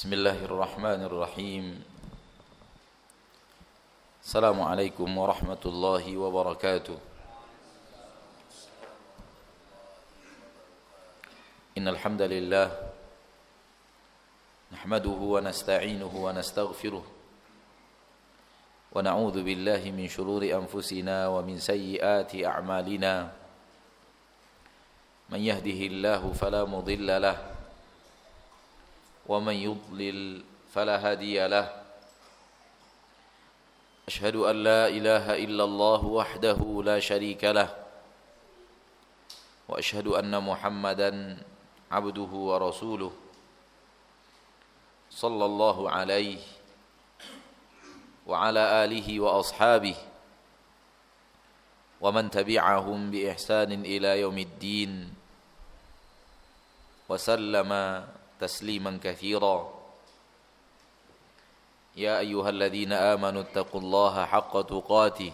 Bismillahirrahmanirrahim. Assalamualaikum warahmatullahi wabarakatuh. Innal hamdalillah nahmaduhu wa nasta'inuhu wa nastaghfiruh wa na'udzu billahi min shururi anfusina wa min sayyiati a'malina. Man yahdihillahu fala mudilla lahu ومن يضلل فلا هادي له أشهد أن لا إله إلا الله وحده لا شريك له وأشهد أن محمدا عبده ورسوله صلى الله عليه وعلى آله وأصحابه ومن تبعهم بإحسان إلى يوم الدين وسلم تسليما كثيرا. يا أيها الذين آمنوا اتقوا الله حق تقاته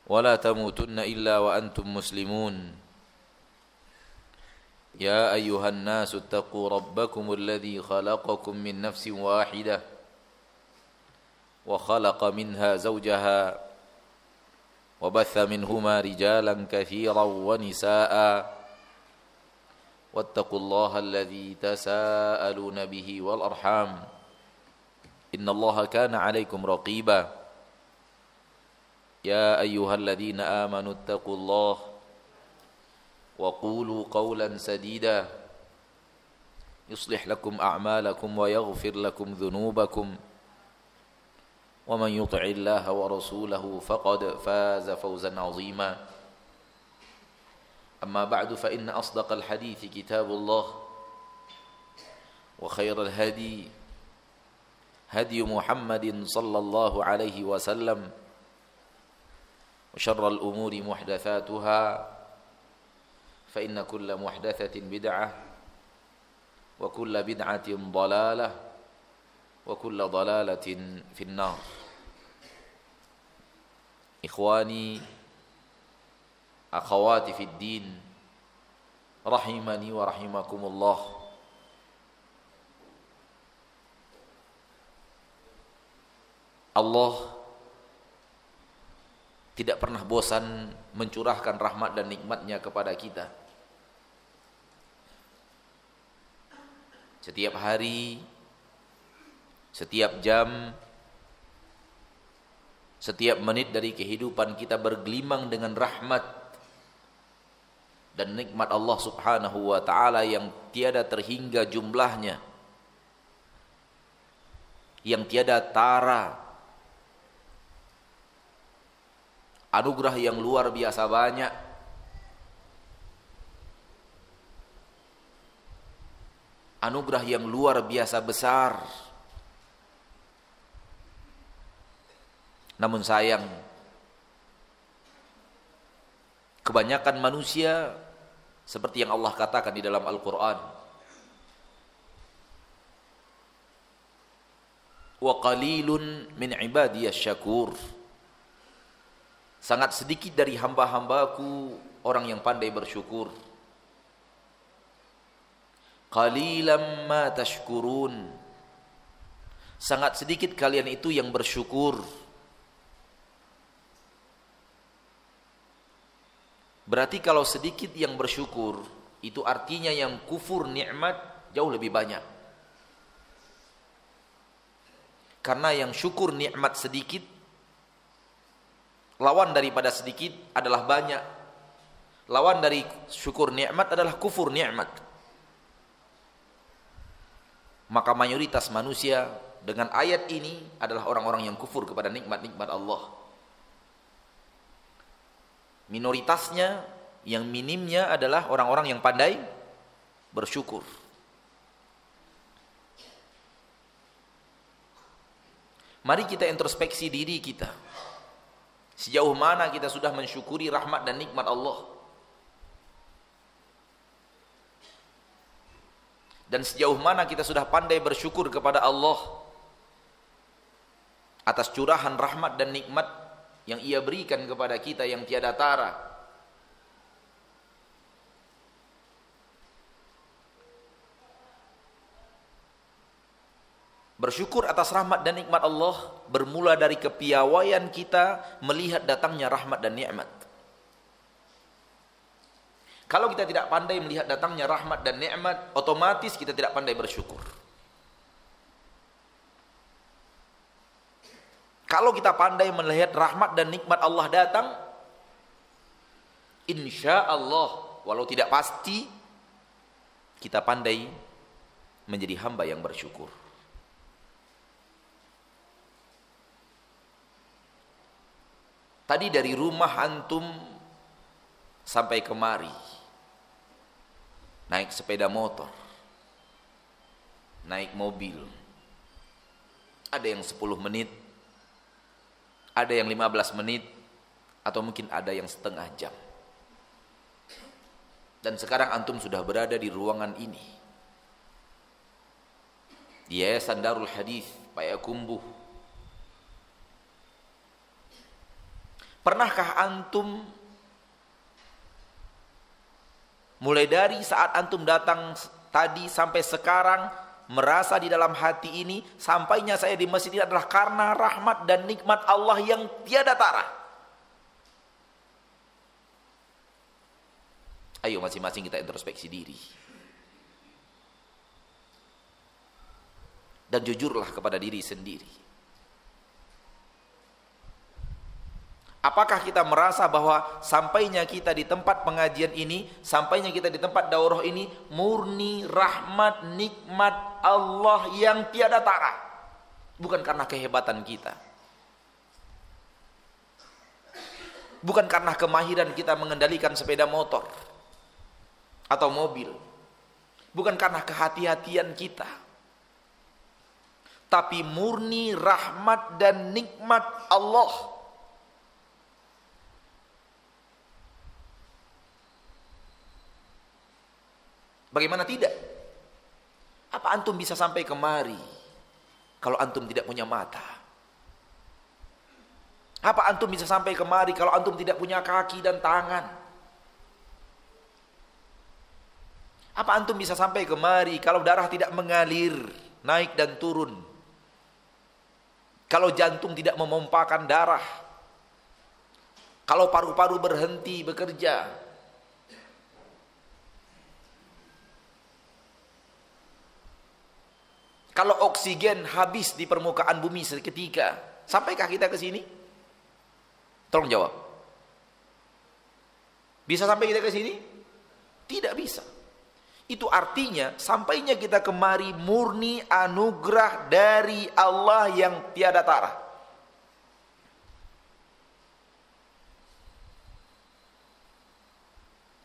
ولا تموتن إلا وأنتم مسلمون. يا أيها الناس اتقوا ربكم الذي خلقكم من نفس واحدة وخلق منها زوجها وبث منهما رجالا كثيرا ونساء واتقوا الله الذي تساءلون به والأرحام إن الله كان عليكم رقيبا. يا أيها الذين آمنوا اتقوا الله وقولوا قولا سديدا يصلح لكم أعمالكم ويغفر لكم ذنوبكم ومن يطع الله ورسوله فقد فاز فوزا عظيما. أما بعد فإن أصدق الحديث كتاب الله وخير الهدي هدي محمد صلى الله عليه وسلم وشر الأمور محدثاتها فإن كل محدثة بدعة وكل بدعة ضلالة وكل ضلالة في النار. إخواني akhawati fid din rahimani wa rahimakumullah. Allah tidak pernah bosan mencurahkan rahmat dan nikmatnya kepada kita. Setiap hari, setiap jam, setiap menit dari kehidupan kita bergelimang dengan rahmat dan nikmat Allah subhanahu wa ta'ala yang tiada terhingga jumlahnya, yang tiada tara, anugerah yang luar biasa banyak, anugerah yang luar biasa besar. Namun sayang, kebanyakan manusia seperti yang Allah katakan di dalam Al-Quran, wa qalilun min ibadiyas syakur, sangat sedikit dari hamba-hambaku orang yang pandai bersyukur. Qalilan ma tashkurun, sangat sedikit kalian itu yang bersyukur. Berarti kalau sedikit yang bersyukur, itu artinya yang kufur nikmat jauh lebih banyak. Karena yang syukur nikmat sedikit, lawan daripada sedikit adalah banyak. Lawan dari syukur nikmat adalah kufur nikmat. Maka mayoritas manusia dengan ayat ini adalah orang-orang yang kufur kepada nikmat-nikmat Allah. Minoritasnya, yang minimnya adalah orang-orang yang pandai bersyukur. Mari kita introspeksi diri kita. Sejauh mana kita sudah mensyukuri rahmat dan nikmat Allah? Dan sejauh mana kita sudah pandai bersyukur kepada Allah atas curahan rahmat dan nikmat yang Ia berikan kepada kita yang tiada tara. Bersyukur atas rahmat dan nikmat Allah bermula dari kepiawaian kita melihat datangnya rahmat dan nikmat. Kalau kita tidak pandai melihat datangnya rahmat dan nikmat, otomatis kita tidak pandai bersyukur. Kalau kita pandai melihat rahmat dan nikmat Allah datang, insya Allah, walau tidak pasti, kita pandai menjadi hamba yang bersyukur. Tadi dari rumah antum sampai kemari, naik sepeda motor, naik mobil, ada yang 10 menit, ada yang 15 menit, atau mungkin ada yang setengah jam. Dan sekarang antum sudah berada di ruangan ini, di Yayasan Darul Hadis Payakumbuh. Pernahkah antum mulai dari saat antum datang tadi sampai sekarang merasa di dalam hati ini, sampainya saya di masjid ini adalah karena rahmat dan nikmat Allah yang tiada tara? Ayo masing-masing kita introspeksi diri. Dan jujurlah kepada diri sendiri. Apakah kita merasa bahwa sampainya kita di tempat pengajian ini, sampainya kita di tempat daurah ini, murni rahmat nikmat Allah yang tiada tara? Bukan karena kehebatan kita, bukan karena kemahiran kita mengendalikan sepeda motor atau mobil, bukan karena kehati-hatian kita, tapi murni rahmat dan nikmat Allah. Bagaimana tidak? Apa antum bisa sampai kemari kalau antum tidak punya mata? Apa antum bisa sampai kemari kalau antum tidak punya kaki dan tangan? Apa antum bisa sampai kemari kalau darah tidak mengalir, naik dan turun? Kalau jantung tidak memompakan darah? Kalau paru-paru berhenti bekerja? Kalau oksigen habis di permukaan bumi seketika, sampaikah kita ke sini? Tolong jawab. Bisa sampai kita ke sini? Tidak bisa. Itu artinya sampainya kita kemari murni anugerah dari Allah yang tiada tara.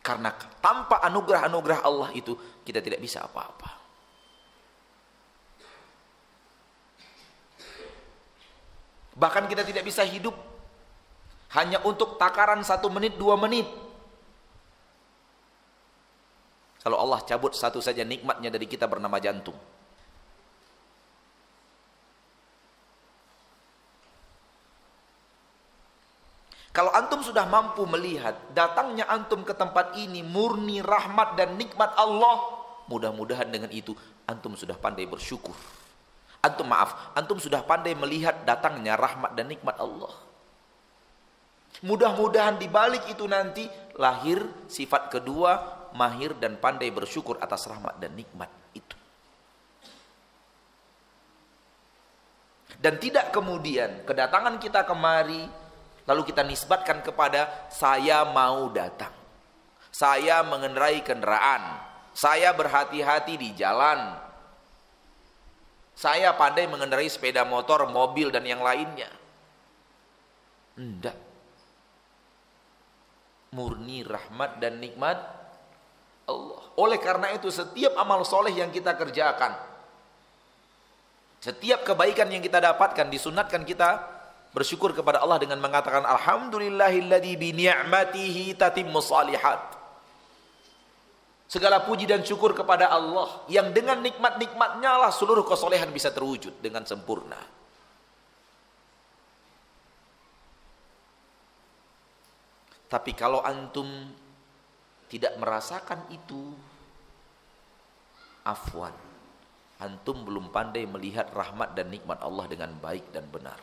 Karena tanpa anugerah-anugerah Allah itu kita tidak bisa apa-apa. Bahkan kita tidak bisa hidup hanya untuk takaran 1 menit, 2 menit. Kalau Allah cabut satu saja nikmatnya dari kita bernama jantung. Kalau antum sudah mampu melihat datangnya antum ke tempat ini murni rahmat dan nikmat Allah, mudah-mudahan dengan itu antum sudah pandai bersyukur. Antum sudah pandai melihat datangnya rahmat dan nikmat Allah. Mudah-mudahan di balik itu nanti lahir sifat kedua, mahir dan pandai bersyukur atas rahmat dan nikmat itu. Dan tidak kemudian kedatangan kita kemari lalu kita nisbatkan kepada saya mau datang, saya mengendarai kendaraan, saya berhati-hati di jalan, saya pandai mengendarai sepeda motor, mobil dan yang lainnya. Enggak. Murni rahmat dan nikmat Allah. Oleh karena itu setiap amal soleh yang kita kerjakan, setiap kebaikan yang kita dapatkan, disunatkan kita bersyukur kepada Allah dengan mengatakan alhamdulillahilladzi bi ni'matihi tatimmus shalihat. Segala puji dan syukur kepada Allah yang dengan nikmat-nikmatnya lah seluruh kesolehan bisa terwujud dengan sempurna. Tapi kalau antum tidak merasakan itu, afwan, Antum belum pandai melihat rahmat dan nikmat Allah dengan baik dan benar.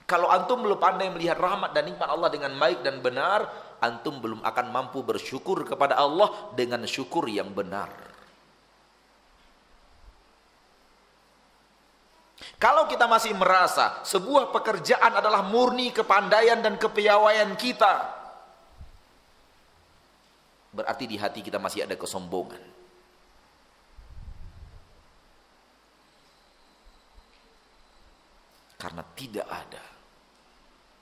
Kalau antum belum pandai melihat rahmat dan nikmat Allah dengan baik dan benar, antum belum akan mampu bersyukur kepada Allah dengan syukur yang benar. Kalau kita masih merasa sebuah pekerjaan adalah murni kepandaian dan kepiawaian kita, berarti di hati kita masih ada kesombongan. Karena tidak ada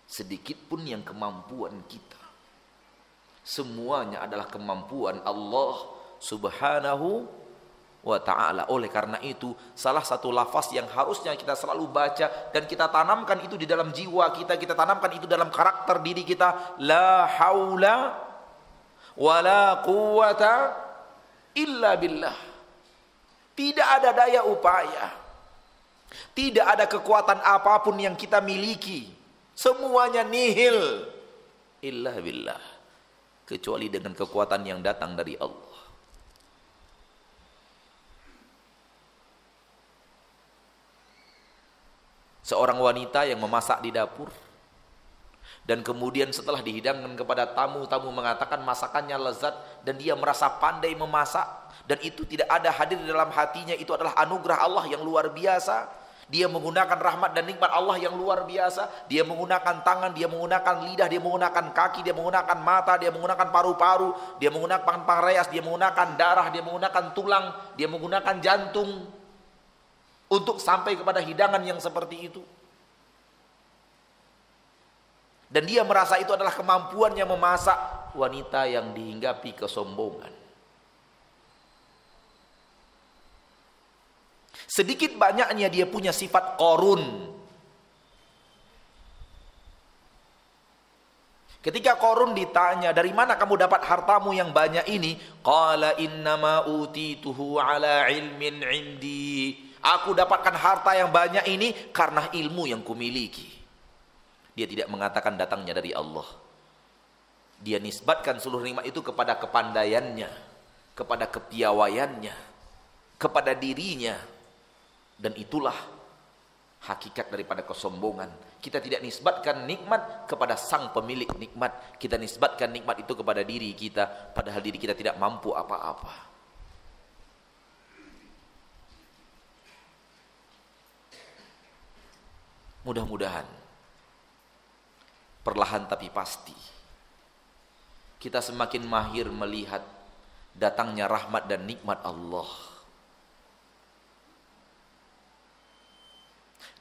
sedikit pun yang kemampuan kita. Semuanya adalah kemampuan Allah Subhanahu wa ta'ala. Oleh karena itu, salah satu lafaz yang harusnya kita selalu baca dan kita tanamkan itu di dalam jiwa kita, kita tanamkan itu dalam karakter diri kita, la haula wala quwata illa billah. Tidak ada daya upaya, tidak ada kekuatan apapun yang kita miliki, semuanya nihil illa billah, kecuali dengan kekuatan yang datang dari Allah. Seorang wanita yang memasak di dapur, dan kemudian setelah dihidangkan kepada tamu-tamu mengatakan masakannya lezat, dan dia merasa pandai memasak, dan itu tidak ada hadir di dalam hatinya, itu adalah anugerah Allah yang luar biasa. Dia menggunakan rahmat dan nikmat Allah yang luar biasa. Dia menggunakan tangan, dia menggunakan lidah, dia menggunakan kaki, dia menggunakan mata, dia menggunakan paru-paru, dia menggunakan pankreas, dia menggunakan darah, dia menggunakan tulang, dia menggunakan jantung untuk sampai kepada hidangan yang seperti itu. Dan dia merasa itu adalah kemampuannya memasak. Wanita yang dihinggapi kesombongan. Sedikit banyaknya dia punya sifat Qarun. Ketika Qarun ditanya, dari mana kamu dapat hartamu yang banyak ini? Qala innama utituhu ala ilmin indi. Aku dapatkan harta yang banyak ini karena ilmu yang kumiliki. Dia tidak mengatakan datangnya dari Allah. Dia nisbatkan seluruh nikmat itu kepada kepandaiannya, kepada kepiawaiannya, kepada dirinya. Dan itulah hakikat daripada kesombongan. Kita tidak nisbatkan nikmat kepada sang pemilik nikmat. Kita nisbatkan nikmat itu kepada diri kita, padahal diri kita tidak mampu apa-apa. Mudah-mudahan perlahan tapi pasti kita semakin mahir melihat datangnya rahmat dan nikmat Allah.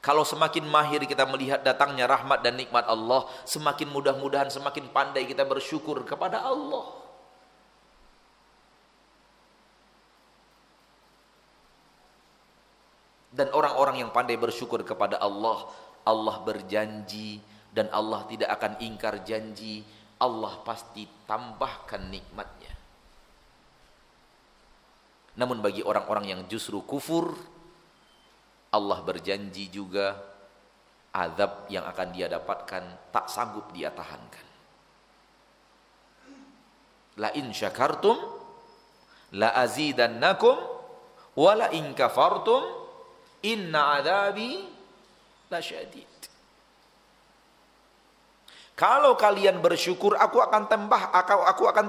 Kalau semakin mahir kita melihat datangnya rahmat dan nikmat Allah, semakin mudah-mudahan semakin pandai kita bersyukur kepada Allah. Dan orang-orang yang pandai bersyukur kepada Allah, Allah berjanji dan Allah tidak akan ingkar janji, Allah pasti tambahkan nikmatnya. Namun bagi orang-orang yang justru kufur, Allah berjanji juga azab yang akan dia dapatkan tak sanggup dia tahankan. La in syakartum la azidannakum wa la in kafartum inna adzabi lasyadid. Kalau kalian bersyukur, aku akan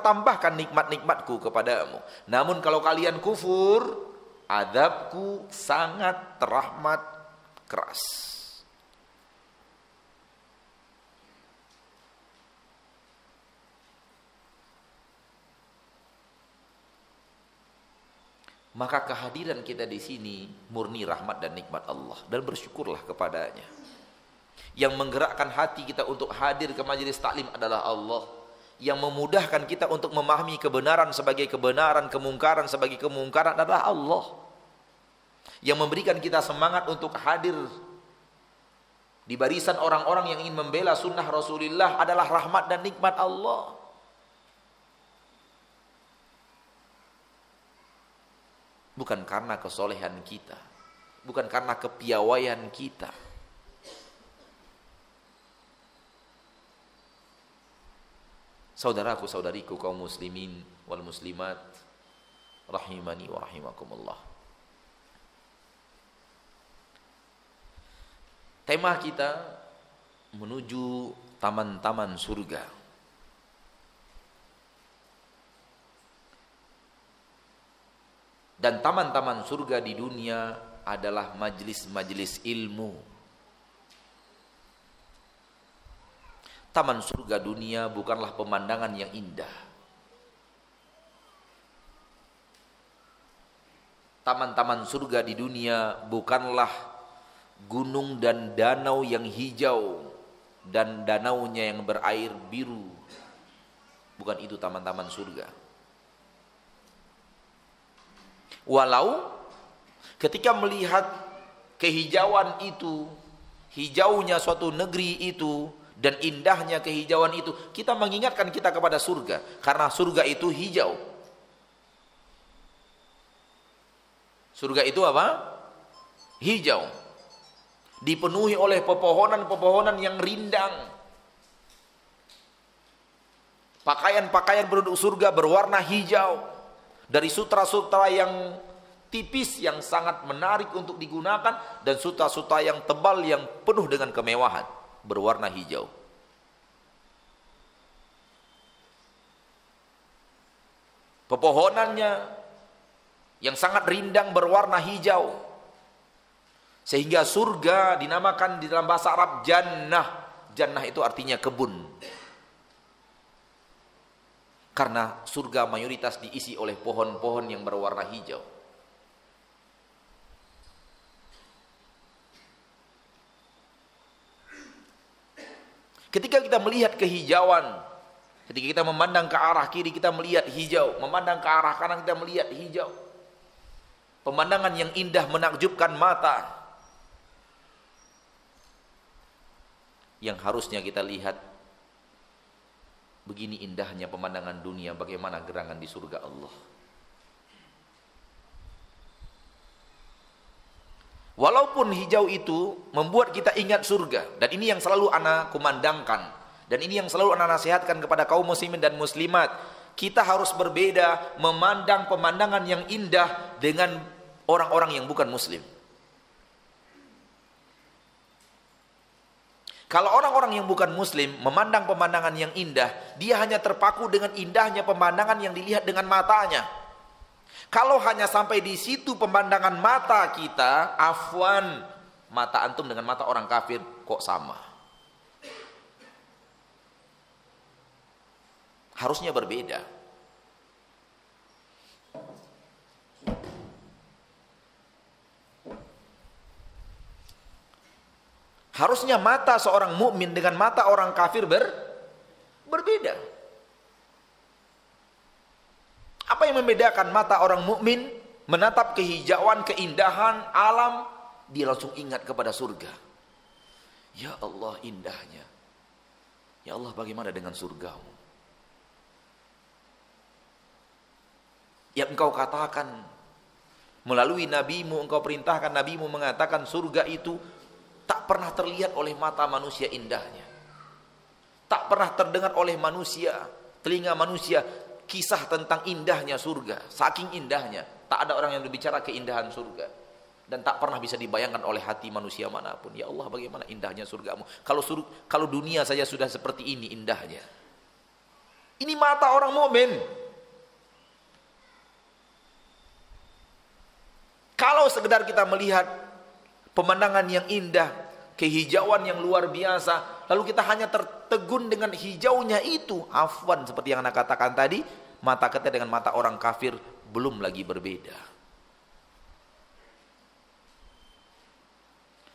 tambahkan nikmat-nikmatku kepadamu. Namun kalau kalian kufur, azabku sangat teramat keras. Maka kehadiran kita di sini murni rahmat dan nikmat Allah, dan bersyukurlah kepadanya. Yang menggerakkan hati kita untuk hadir ke majelis taklim adalah Allah. Yang memudahkan kita untuk memahami kebenaran sebagai kebenaran, kemungkaran sebagai kemungkaran adalah Allah. Yang memberikan kita semangat untuk hadir di barisan orang-orang yang ingin membela sunnah Rasulullah adalah rahmat dan nikmat Allah. Bukan karena kesolehan kita, bukan karena kepiawaian kita. Saudaraku, saudariku kaum muslimin wal muslimat rahimani wa rahimakumullah. tema kita menuju taman-taman surga. Dan taman-taman surga di dunia adalah majelis-majelis ilmu. Taman surga dunia bukanlah pemandangan yang indah. Taman-taman surga di dunia bukanlah gunung dan danau yang hijau dan danaunya yang berair biru. Bukan itu taman-taman surga. Walau ketika melihat kehijauan itu, hijaunya suatu negeri itu, dan indahnya kehijauan itu, kita mengingatkan kita kepada surga. Karena surga itu hijau. Surga itu apa? Hijau. Dipenuhi oleh pepohonan-pepohonan yang rindang. Pakaian-pakaian penduduk surga berwarna hijau. Dari sutra-sutra yang tipis yang sangat menarik untuk digunakan, dan sutra-sutra yang tebal yang penuh dengan kemewahan berwarna hijau. Pepohonannya yang sangat rindang berwarna hijau, sehingga surga dinamakan di dalam bahasa Arab jannah. Jannah itu artinya kebun. Karena surga mayoritas diisi oleh pohon-pohon yang berwarna hijau. Ketika kita melihat kehijauan, ketika kita memandang ke arah kiri kita melihat hijau, memandang ke arah kanan kita melihat hijau. Pemandangan yang indah menakjubkan mata. Yang harusnya kita lihat, begini indahnya pemandangan dunia, bagaimana gerangan di surga Allah. Walaupun hijau itu membuat kita ingat surga, dan ini yang selalu ana kumandangkan, dan ini yang selalu ana nasihatkan kepada kaum muslimin dan muslimat, kita harus berbeda memandang pemandangan yang indah dengan orang-orang yang bukan muslim. Kalau orang-orang yang bukan muslim memandang pemandangan yang indah, dia hanya terpaku dengan indahnya pemandangan yang dilihat dengan matanya. Kalau hanya sampai di situ pemandangan mata kita, afwan, mata antum dengan mata orang kafir kok sama? Harusnya berbeda. Harusnya mata seorang mukmin dengan mata orang kafir berbeda. Apa yang membedakan mata orang mukmin menatap kehijauan, keindahan alam, dia langsung ingat kepada surga. Ya Allah indahnya. Ya Allah bagaimana dengan surgamu? Ya engkau katakan melalui nabimu, engkau perintahkan nabimu mengatakan surga itu tak pernah terlihat oleh mata manusia indahnya. Tak pernah terdengar oleh manusia, telinga manusia, kisah tentang indahnya surga. Saking indahnya, tak ada orang yang berbicara keindahan surga. Dan tak pernah bisa dibayangkan oleh hati manusia manapun. Ya Allah bagaimana indahnya surgamu. Kalau dunia saja sudah seperti ini indahnya. Ini mata orang mukmin. Kalau sekedar kita melihat pemandangan yang indah, kehijauan yang luar biasa, lalu kita hanya tertegun dengan hijaunya itu, afwan seperti yang anda katakan tadi, mata kita dengan mata orang kafir belum lagi berbeda.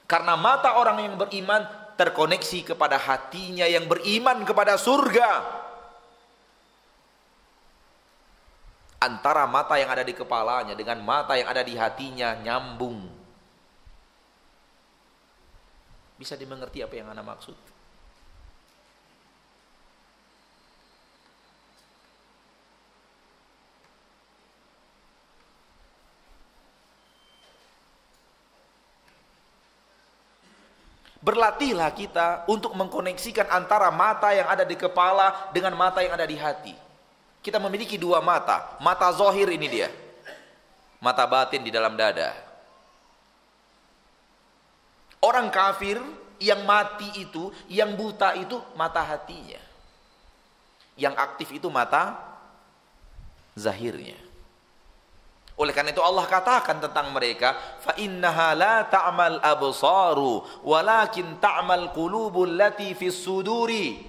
Karena mata orang yang beriman terkoneksi kepada hatinya yang beriman kepada surga. Antara mata yang ada di kepalanya dengan mata yang ada di hatinya nyambung. Bisa dimengerti apa yang anda maksud? Berlatihlah kita untuk mengkoneksikan antara mata yang ada di kepala dengan mata yang ada di hati. Kita memiliki dua mata. Mata zahir ini dia. Mata batin di dalam dada. Orang kafir yang mati itu, yang buta itu mata hatinya. Yang aktif itu mata zahirnya. Oleh karena itu Allah katakan tentang mereka, fa innaha la ta'mal absaru walakin ta'mal qulubul lati fis suduri.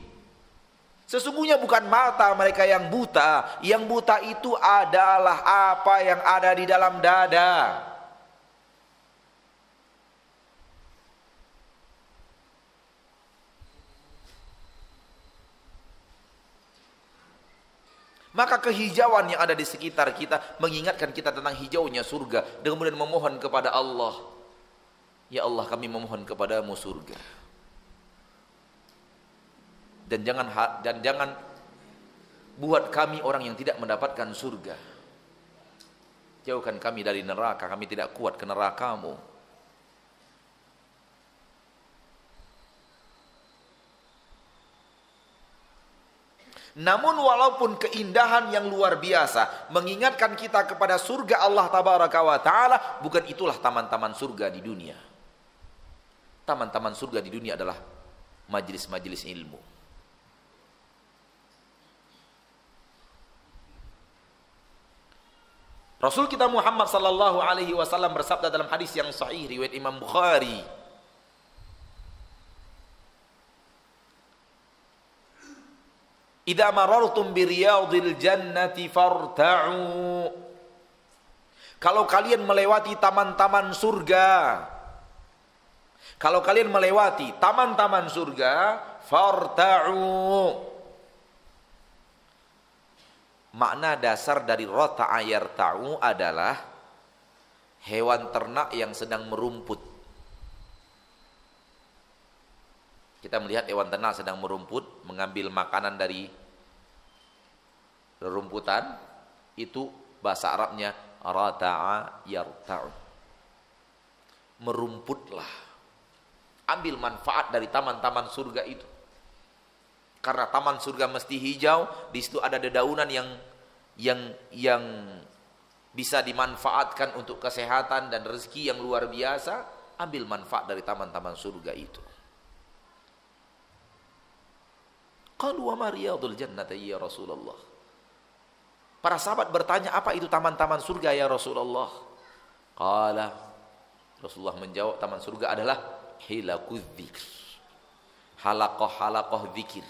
Sesungguhnya bukan mata mereka yang buta itu adalah apa yang ada di dalam dada. Maka kehijauan yang ada di sekitar kita mengingatkan kita tentang hijaunya surga, dan kemudian memohon kepada Allah, ya Allah kami memohon kepadamu surga. Dan jangan buat kami orang yang tidak mendapatkan surga. Jauhkan kami dari neraka, kami tidak kuat ke neraka-Mu. Namun walaupun keindahan yang luar biasa mengingatkan kita kepada surga Allah Tabaraka wa Ta'ala, bukan itulah taman-taman surga di dunia. Taman-taman surga di dunia adalah majelis-majelis ilmu. Rasul kita Muhammad sallallahu alaihi wasallam bersabda dalam hadis yang sahih riwayat Imam Bukhari, "Idza marartum bi riyadil jannati farta'u." Kalau kalian melewati taman-taman surga, kalau kalian melewati taman-taman surga, farta'u. Makna dasar dari rota'a yarta'u adalah hewan ternak yang sedang merumput. Kita melihat hewan ternak sedang merumput, mengambil makanan dari rerumputan, itu bahasa Arabnya rota'a yarta'u. Merumputlah, ambil manfaat dari taman-taman surga itu. Karena taman surga mesti hijau, di situ ada dedaunan yang bisa dimanfaatkan untuk kesehatan dan rezeki yang luar biasa. Ambil manfaat dari taman-taman surga itu. Qalu wa ma riyadul jannati ya Rasulullah. Para sahabat bertanya, apa itu taman-taman surga ya Rasulullah? Qala, Rasulullah menjawab, taman surga adalah hilaqudz dzikr. Halaqah dzikir.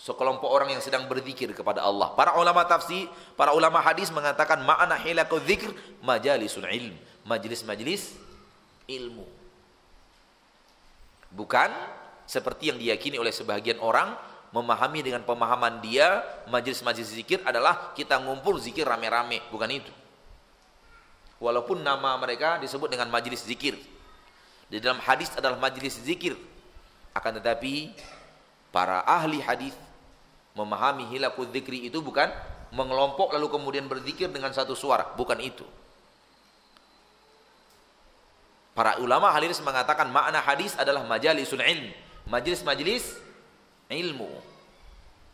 Sekelompok orang yang sedang berzikir kepada Allah. Para ulama tafsir, para ulama hadis mengatakan makna hilaqudz dzikr majalisul ilm, majelis-majelis ilmu. Bukan seperti yang diyakini oleh sebagian orang, memahami dengan pemahaman dia majelis-majelis zikir adalah kita ngumpul zikir rame-rame. Bukan itu. Walaupun nama mereka disebut dengan majelis zikir, di dalam hadis adalah majelis zikir, akan tetapi para ahli hadis memahami hilaqudz dzikri itu bukan mengelompok lalu kemudian berzikir dengan satu suara, bukan itu. Para ulama hadis mengatakan makna hadis adalah majalisul ilm, majelis-majelis ilmu.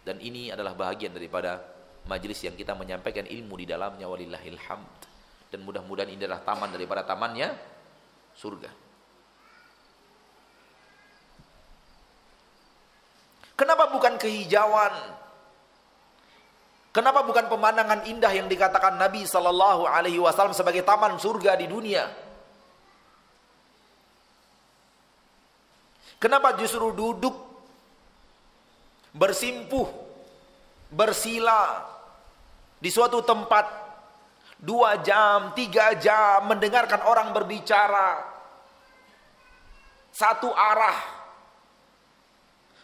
Dan ini adalah bahagian daripada majelis yang kita menyampaikan ilmu di dalamnya, walillahil hamd. Dan mudah-mudahan ini adalah taman daripada tamannya surga. Kenapa bukan kehijauan? Kenapa bukan pemandangan indah yang dikatakan Nabi sallallahu alaihi wasallam sebagai taman surga di dunia? Kenapa justru duduk bersimpuh, bersila di suatu tempat 2 jam, 3 jam mendengarkan orang berbicara satu arah?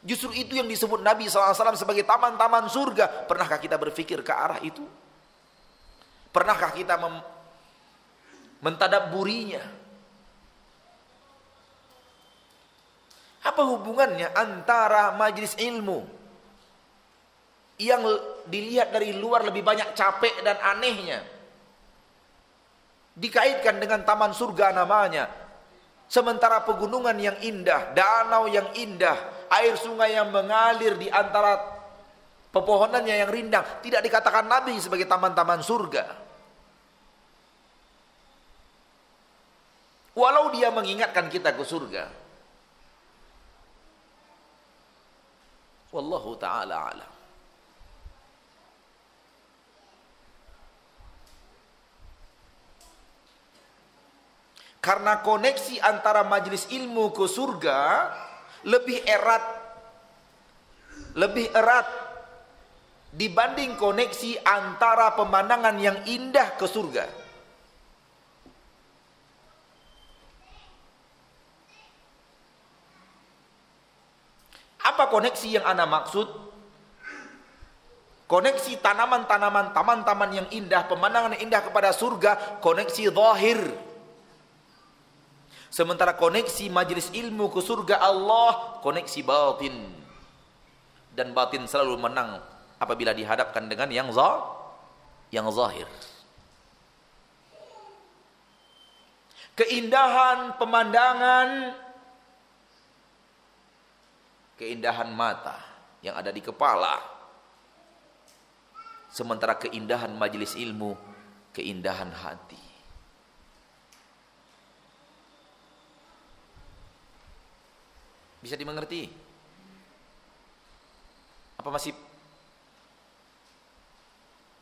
Justru itu yang disebut Nabi SAW sebagai taman-taman surga. Pernahkah kita berpikir ke arah itu? Pernahkah kita mentadabburinya? Apa hubungannya antara majelis ilmu yang dilihat dari luar lebih banyak capek dan anehnya, dikaitkan dengan taman surga namanya, sementara pegunungan yang indah, danau yang indah, air sungai yang mengalir di antara pepohonannya yang rindang tidak dikatakan Nabi sebagai taman-taman surga? Walau dia mengingatkan kita ke surga, Wallahu ta'ala a'lam. Karena koneksi antara majelis ilmu ke surga lebih erat dibanding koneksi antara pemandangan yang indah ke surga. Apa koneksi yang ana maksud? Koneksi tanaman-tanaman, taman-taman yang indah, pemandangan yang indah kepada surga, koneksi zahir. Sementara koneksi majelis ilmu ke surga Allah, koneksi batin. Dan batin selalu menang apabila dihadapkan dengan yang zahir. Keindahan pemandangan, keindahan mata yang ada di kepala. Sementara keindahan majelis ilmu, keindahan hati. Bisa dimengerti? Apa masih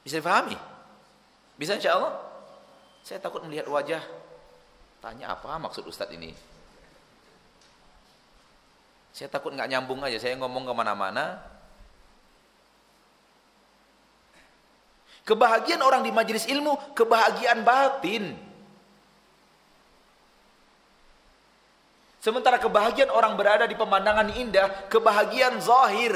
bisa difahami? Bisa insya Allah? Saya takut melihat wajah. Tanya apa maksud Ustadz ini? Saya takut nggak nyambung aja. Saya ngomong kemana-mana. Kebahagiaan orang di majelis ilmu, kebahagiaan batin. Sementara kebahagiaan orang berada di pemandangan indah, kebahagiaan zahir.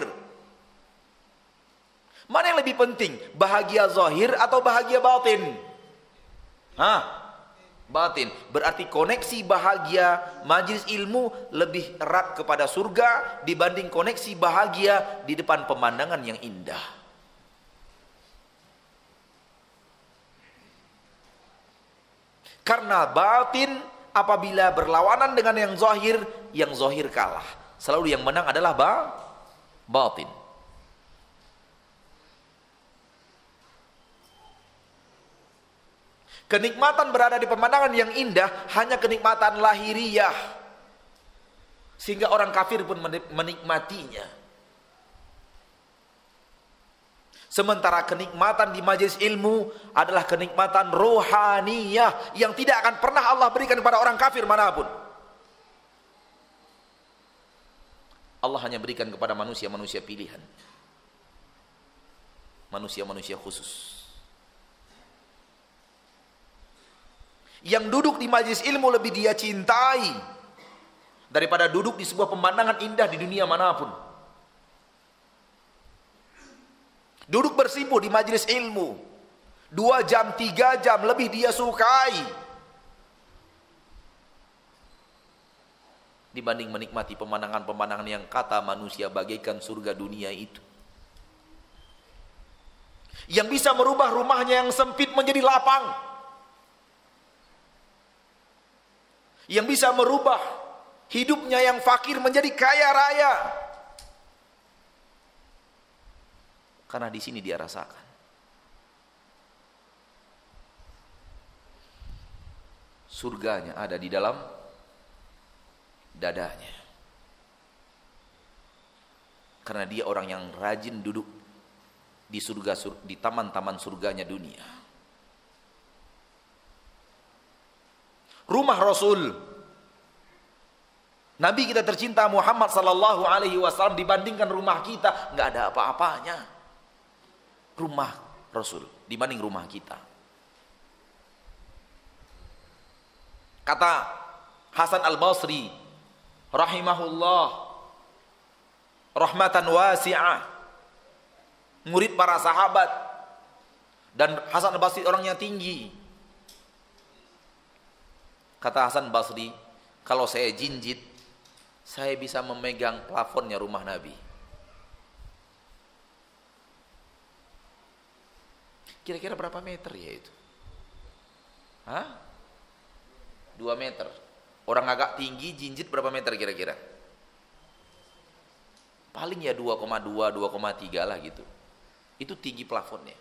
Mana yang lebih penting? Bahagia zahir atau bahagia batin? Batin. Berarti koneksi bahagia majelis ilmu lebih erat kepada surga dibanding koneksi bahagia di depan pemandangan yang indah. Karena batin apabila berlawanan dengan yang zahir kalah. Selalu yang menang adalah batin. Kenikmatan berada di pemandangan yang indah hanya kenikmatan lahiriah. Sehingga orang kafir pun menikmatinya. Sementara kenikmatan di majelis ilmu adalah kenikmatan rohaniyah yang tidak akan pernah Allah berikan kepada orang kafir manapun. Allah hanya berikan kepada manusia-manusia pilihan. Manusia-manusia khusus. Yang duduk di majelis ilmu lebih dia cintai daripada duduk di sebuah pemandangan indah di dunia manapun. Duduk bersimpuh di majelis ilmu 2 jam, 3 jam lebih dia sukai dibanding menikmati pemandangan-pemandangan yang kata manusia bagaikan surga dunia itu, yang bisa merubah rumahnya yang sempit menjadi lapang, yang bisa merubah hidupnya yang fakir menjadi kaya raya. Karena di sini dia rasakan. Surganya ada di dalam dadanya. Karena dia orang yang rajin duduk di surga, di taman-taman surganya dunia. Rumah Rasul, Nabi kita tercinta Muhammad sallallahu alaihi wasallam, dibandingkan rumah kita nggak ada apa-apanya. Rumah Rasul dibanding rumah kita. Kata Hasan Al-Basri rahimahullah, rahmatan wasi'ah, murid para sahabat, dan Hasan Al-Basri orangnya tinggi. Kata Hasan Basri, kalau saya jinjit, saya bisa memegang plafonnya rumah Nabi. Kira-kira berapa meter ya itu? 2 meter. Orang agak tinggi jinjit berapa meter kira-kira? Paling ya 2,2, 2,3 lah gitu. Itu tinggi plafonnya.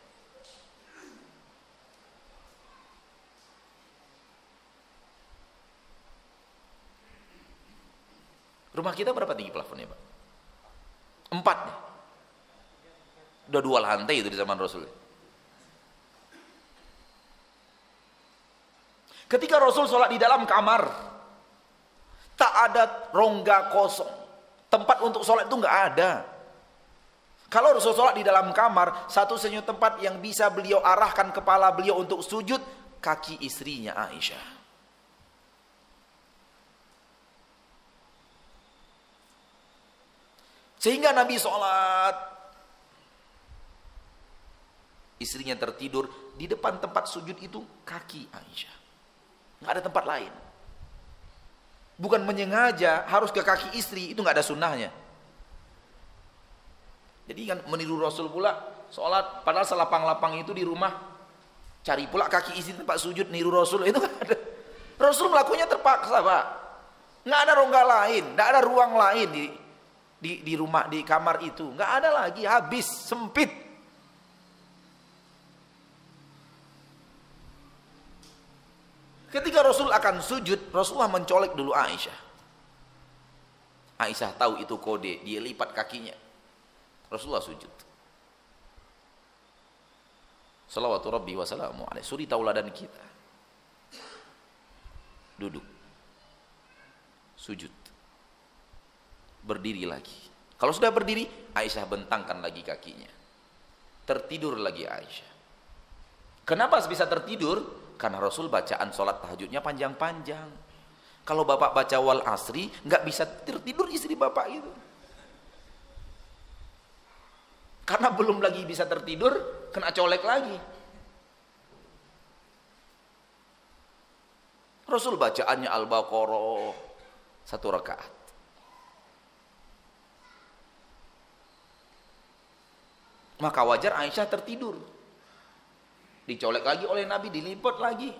Rumah kita berapa tinggi plafonnya, Pak? 4 nih. Udah 2 lantai itu di zaman Rasul. Ketika Rasul sholat di dalam kamar, tak ada rongga kosong. Tempat untuk sholat itu nggak ada. Kalau Rasul sholat di dalam kamar, satu-satunya tempat yang bisa beliau arahkan kepala beliau untuk sujud, kaki istrinya Aisyah. Sehingga Nabi sholat, istrinya tertidur di depan tempat sujud itu kaki Aisyah. Nggak ada tempat lain. Bukan menyengaja harus ke kaki istri, itu nggak ada sunnahnya. Jadi kan meniru Rasul pula, sholat padahal selapang-lapang itu di rumah, cari pula kaki istri tempat sujud, niru Rasul, itu nggak ada. Rasul melakukannya terpaksa, Pak. Nggak ada rongga lain, nggak ada ruang lain di rumah, di kamar itu, nggak ada lagi, habis, sempit. Ketika Rasul akan sujud, Rasulullah mencolek dulu Aisyah. Aisyah tahu itu kode, dia lipat kakinya. Rasulullah sujud. Salawatu Rabbi wa salamu alaihi. Suri tauladan kita. Duduk. Sujud. Berdiri lagi. Kalau sudah berdiri, Aisyah bentangkan lagi kakinya. Tertidur lagi Aisyah. Kenapa bisa tertidur? Karena Rasul bacaan sholat tahajudnya panjang-panjang. Kalau bapak baca wal asri, nggak bisa tertidur istri bapak itu. Karena belum lagi bisa tertidur, kena colek lagi. Rasul bacaannya Al-Baqarah 1 rakaat. Maka wajar Aisyah tertidur. Dicolek lagi oleh Nabi, dilipat lagi.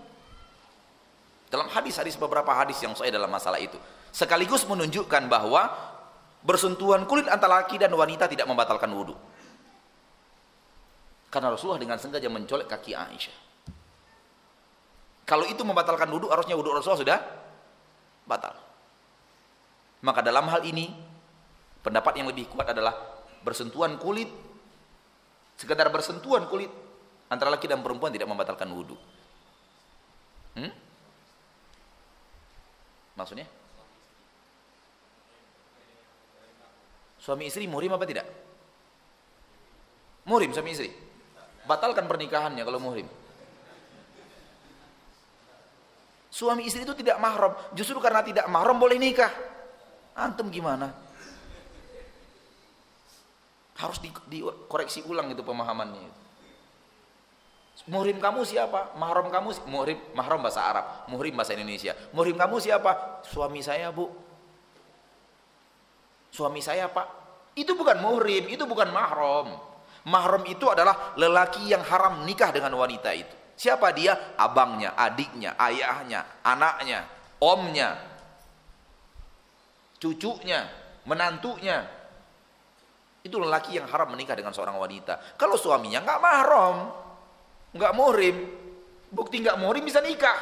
Dalam hadis-hadis, beberapa hadis yang sahih dalam masalah itu. Sekaligus menunjukkan bahwa bersentuhan kulit antara laki dan wanita tidak membatalkan wudhu. Karena Rasulullah dengan sengaja mencolek kaki Aisyah. Kalau itu membatalkan wudhu, harusnya wudhu Rasulullah sudah batal. Maka dalam hal ini, pendapat yang lebih kuat adalah bersentuhan kulit, sekedar bersentuhan kulit antara laki dan perempuan tidak membatalkan wudhu. Maksudnya? Suami istri muhrim apa tidak? Muhrim suami istri. Batalkan pernikahannya kalau muhrim. Suami istri itu tidak mahram. Justru karena tidak mahram boleh nikah. Antum gimana? Harus dikoreksi ulang itu pemahamannya. Muhrim kamu siapa? Mahram kamu, muhrim, mahram bahasa Arab, muhrim bahasa Indonesia. Muhrim kamu siapa? Suami saya, Bu. Suami saya, Pak. Itu bukan muhrim, itu bukan mahram. Mahram itu adalah lelaki yang haram nikah dengan wanita itu. Siapa dia? Abangnya, adiknya, ayahnya, anaknya, omnya, cucunya, menantunya. Itu lelaki yang haram menikah dengan seorang wanita. Kalau suaminya nggak mahram, nggak muhrim, bukti nggak muhrim bisa nikah.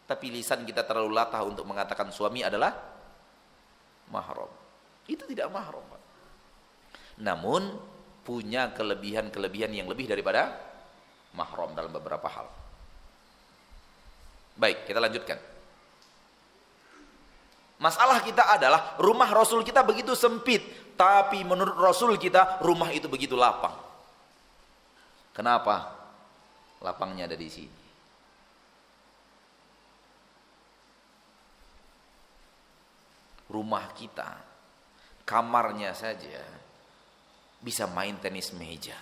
Tapi lisan kita terlalu latah untuk mengatakan suami adalah mahram. Itu tidak mahram, Pak. Namun punya kelebihan-kelebihan yang lebih daripada mahram dalam beberapa hal. Baik, kita lanjutkan. Masalah kita adalah rumah Rasul kita begitu sempit, tapi menurut Rasul kita rumah itu begitu lapang. Kenapa? Lapangnya ada di sini. Rumah kita, kamarnya saja bisa main tenis meja.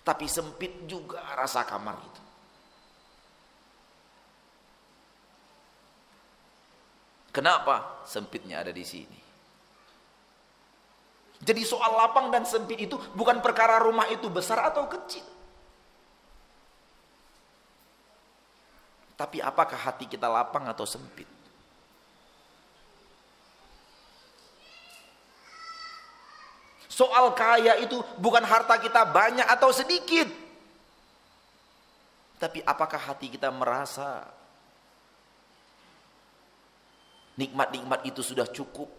Tapi sempit juga rasa kamar itu. Kenapa? Sempitnya ada di sini. Jadi soal lapang dan sempit itu bukan perkara rumah itu besar atau kecil. Tapi apakah hati kita lapang atau sempit? Soal kaya itu bukan harta kita banyak atau sedikit. Tapi apakah hati kita merasa nikmat-nikmat itu sudah cukup?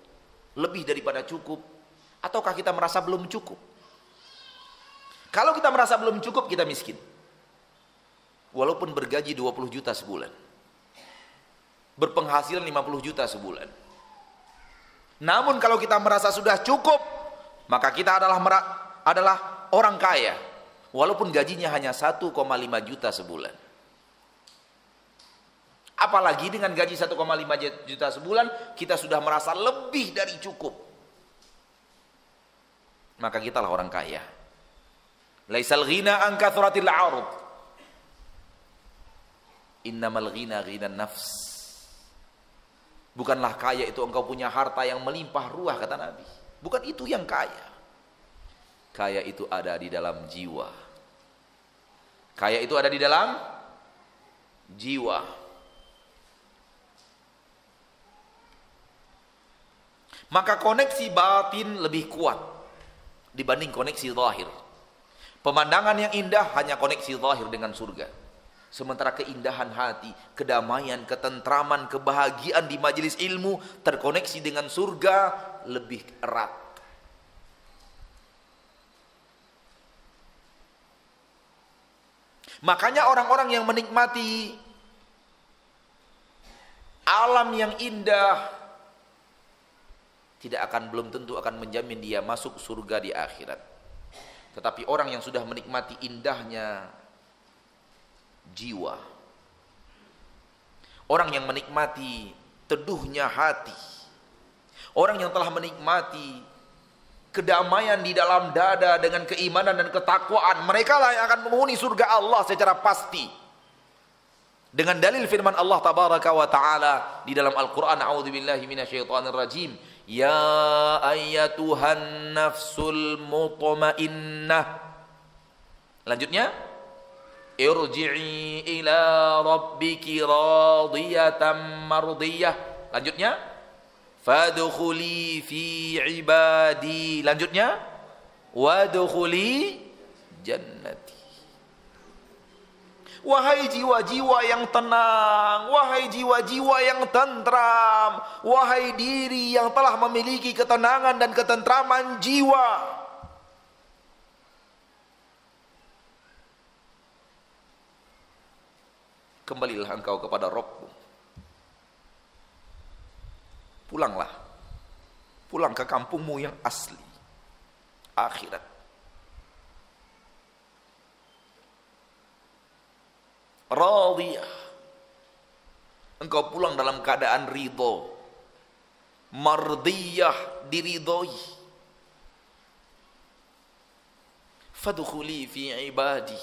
lebih daripada cukup, ataukah kita merasa belum cukup? Kalau kita merasa belum cukup, kita miskin. Walaupun bergaji 20 juta sebulan, berpenghasilan 50 juta sebulan. Namun kalau kita merasa sudah cukup, maka kita adalah orang kaya, walaupun gajinya hanya 1,5 juta sebulan. Apalagi dengan gaji 1,5 juta sebulan, kita sudah merasa lebih dari cukup. Maka kita lah orang kaya. Laisal ghina an kathratil 'arud. Innamal ghina ghinan nafs. Bukanlah kaya itu engkau punya harta yang melimpah ruah, kata Nabi. Bukan itu yang kaya. Kaya itu ada di dalam jiwa. Kaya itu ada di dalam jiwa. Maka koneksi batin lebih kuat dibanding koneksi zahir. Pemandangan yang indah hanya koneksi zahir dengan surga. Sementara keindahan hati, kedamaian, ketentraman, kebahagiaan di majelis ilmu terkoneksi dengan surga lebih erat. Makanya orang-orang yang menikmati alam yang indah belum tentu akan menjamin dia masuk surga di akhirat. Tetapi orang yang sudah menikmati indahnya jiwa, orang yang menikmati teduhnya hati, orang yang telah menikmati kedamaian di dalam dada dengan keimanan dan ketakwaan, mereka lah yang akan menghuni surga Allah secara pasti. Dengan dalil firman Allah tabaraka wa taala di dalam Al-Qur'an, a'udzubillahi minasyaitonir rajim, ya ayyatuhan nafsul mutmainnah. Lanjutnya, irji'i ila rabbiki radiyatan mardiyah. Lanjutnya, fadkhuli fi ibadi. Lanjutnya, wadkhuli jannati. Wahai jiwa-jiwa yang tenang, wahai jiwa-jiwa yang tentram, wahai diri yang telah memiliki ketenangan dan ketentraman jiwa, kembalilah engkau kepada Rabbmu. Pulanglah, pulang ke kampungmu yang asli, akhirat. Radiyah, engkau pulang dalam keadaan ridho. Mardiyah, diridhoi. Fadkhuli fi ibadi,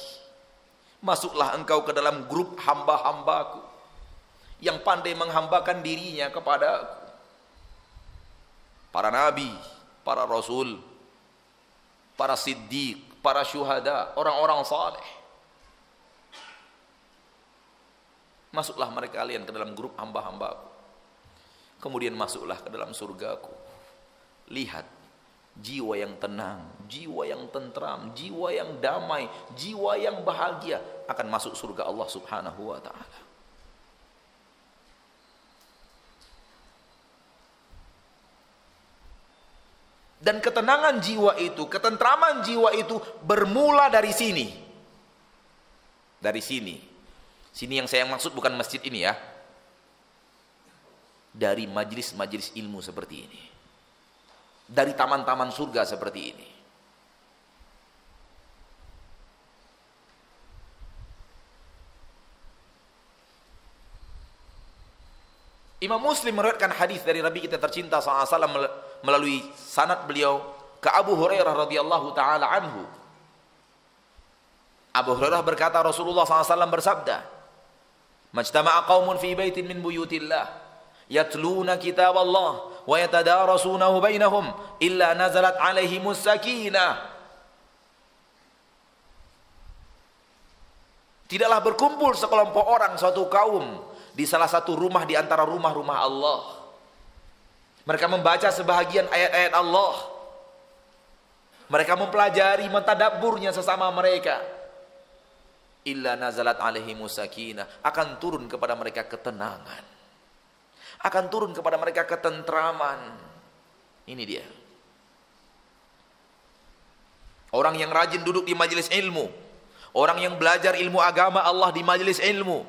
masuklah engkau ke dalam grup hamba-hambaku yang pandai menghambakan dirinya kepadaku. Para nabi, para rasul, para siddiq, para syuhada, orang-orang saleh. Masuklah mereka kalian ke dalam grup hamba-hambaku. Kemudian masuklah ke dalam surgaku. Lihat, jiwa yang tenang, jiwa yang tentram, jiwa yang damai, jiwa yang bahagia akan masuk surga Allah subhanahu wa ta'ala. Dan ketenangan jiwa itu, ketentraman jiwa itu bermula dari sini. Dari sini. Sini yang saya maksud bukan masjid ini ya. Dari majelis-majelis ilmu seperti ini. Dari taman-taman surga seperti ini. Imam Muslim meriwayatkan hadis dari Nabi kita tercinta SAW melalui sanad beliau ke Abu Hurairah radhiyallahu taala anhu. Abu Hurairah berkata, Rasulullah SAW bersabda, majtama'a qaumun fi baitin min buyutillah yatluna kitab Allah wa yatadarasunahu bainahum illa nazalat alaihimus sakinah. Tidaklah berkumpul sekelompok orang, suatu kaum di salah satu rumah di antara rumah-rumah Allah. Mereka membaca sebahagian ayat-ayat Allah. Mereka mempelajari, mentadabburnya sesama mereka. Illa nazalat alaihimus sakinah, akan turun kepada mereka ketenangan, akan turun kepada mereka ketentraman. Ini dia. Orang yang rajin duduk di majelis ilmu, orang yang belajar ilmu agama Allah di majelis ilmu,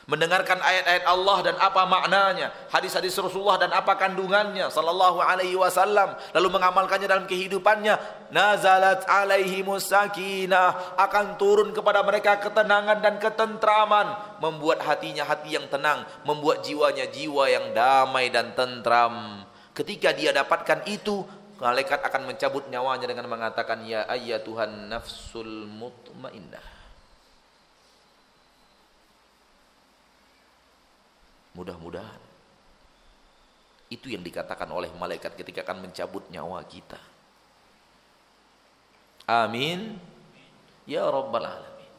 mendengarkan ayat-ayat Allah dan apa maknanya, hadis-hadis Rasulullah dan apa kandungannya sallallahu alaihi wasallam, lalu mengamalkannya dalam kehidupannya, nazalat alaihimus sakinah, akan turun kepada mereka ketenangan dan ketentraman, membuat hatinya hati yang tenang, membuat jiwanya jiwa yang damai dan tentram. Ketika dia dapatkan itu, malaikat akan mencabut nyawanya dengan mengatakan, ya ayyatuhan nafsul mutmainnah. Mudah-mudahan itu yang dikatakan oleh malaikat ketika akan mencabut nyawa kita. Amin ya rabbal alamin.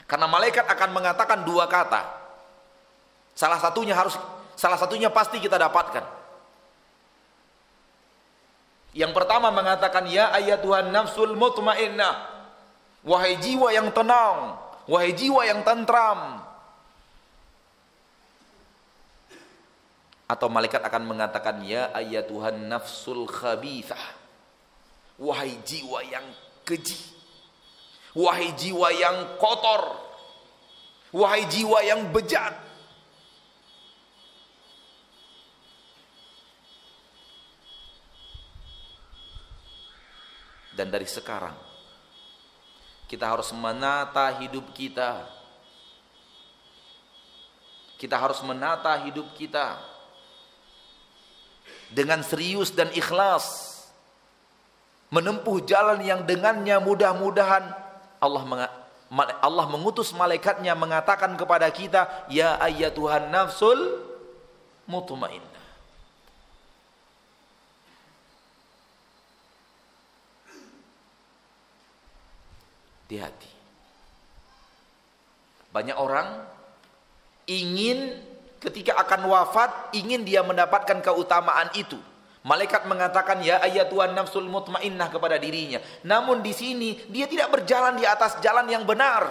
Karena malaikat akan mengatakan dua kata. Salah satunya pasti kita dapatkan. Yang pertama mengatakan, ya ayyatuhan nafsul mutmainnah, wahai jiwa yang tenang, wahai jiwa yang tentram. Atau malaikat akan mengatakan, ya ayyatuhan nafsul khabithah, wahai jiwa yang keji, wahai jiwa yang kotor, wahai jiwa yang bejat. Dan dari sekarang kita harus menata hidup kita. Kita harus menata hidup kita dengan serius dan ikhlas, menempuh jalan yang dengannya mudah-mudahan Allah mengutus malaikatnya mengatakan kepada kita, ya ayyatuhan nafsul mutmainnah. Hati-hati. Banyak orang ingin ketika akan wafat, ingin dia mendapatkan keutamaan itu. Malaikat mengatakan, ya ayyatuhan nafsul mutmainnah kepada dirinya. Namun di sini dia tidak berjalan di atas jalan yang benar.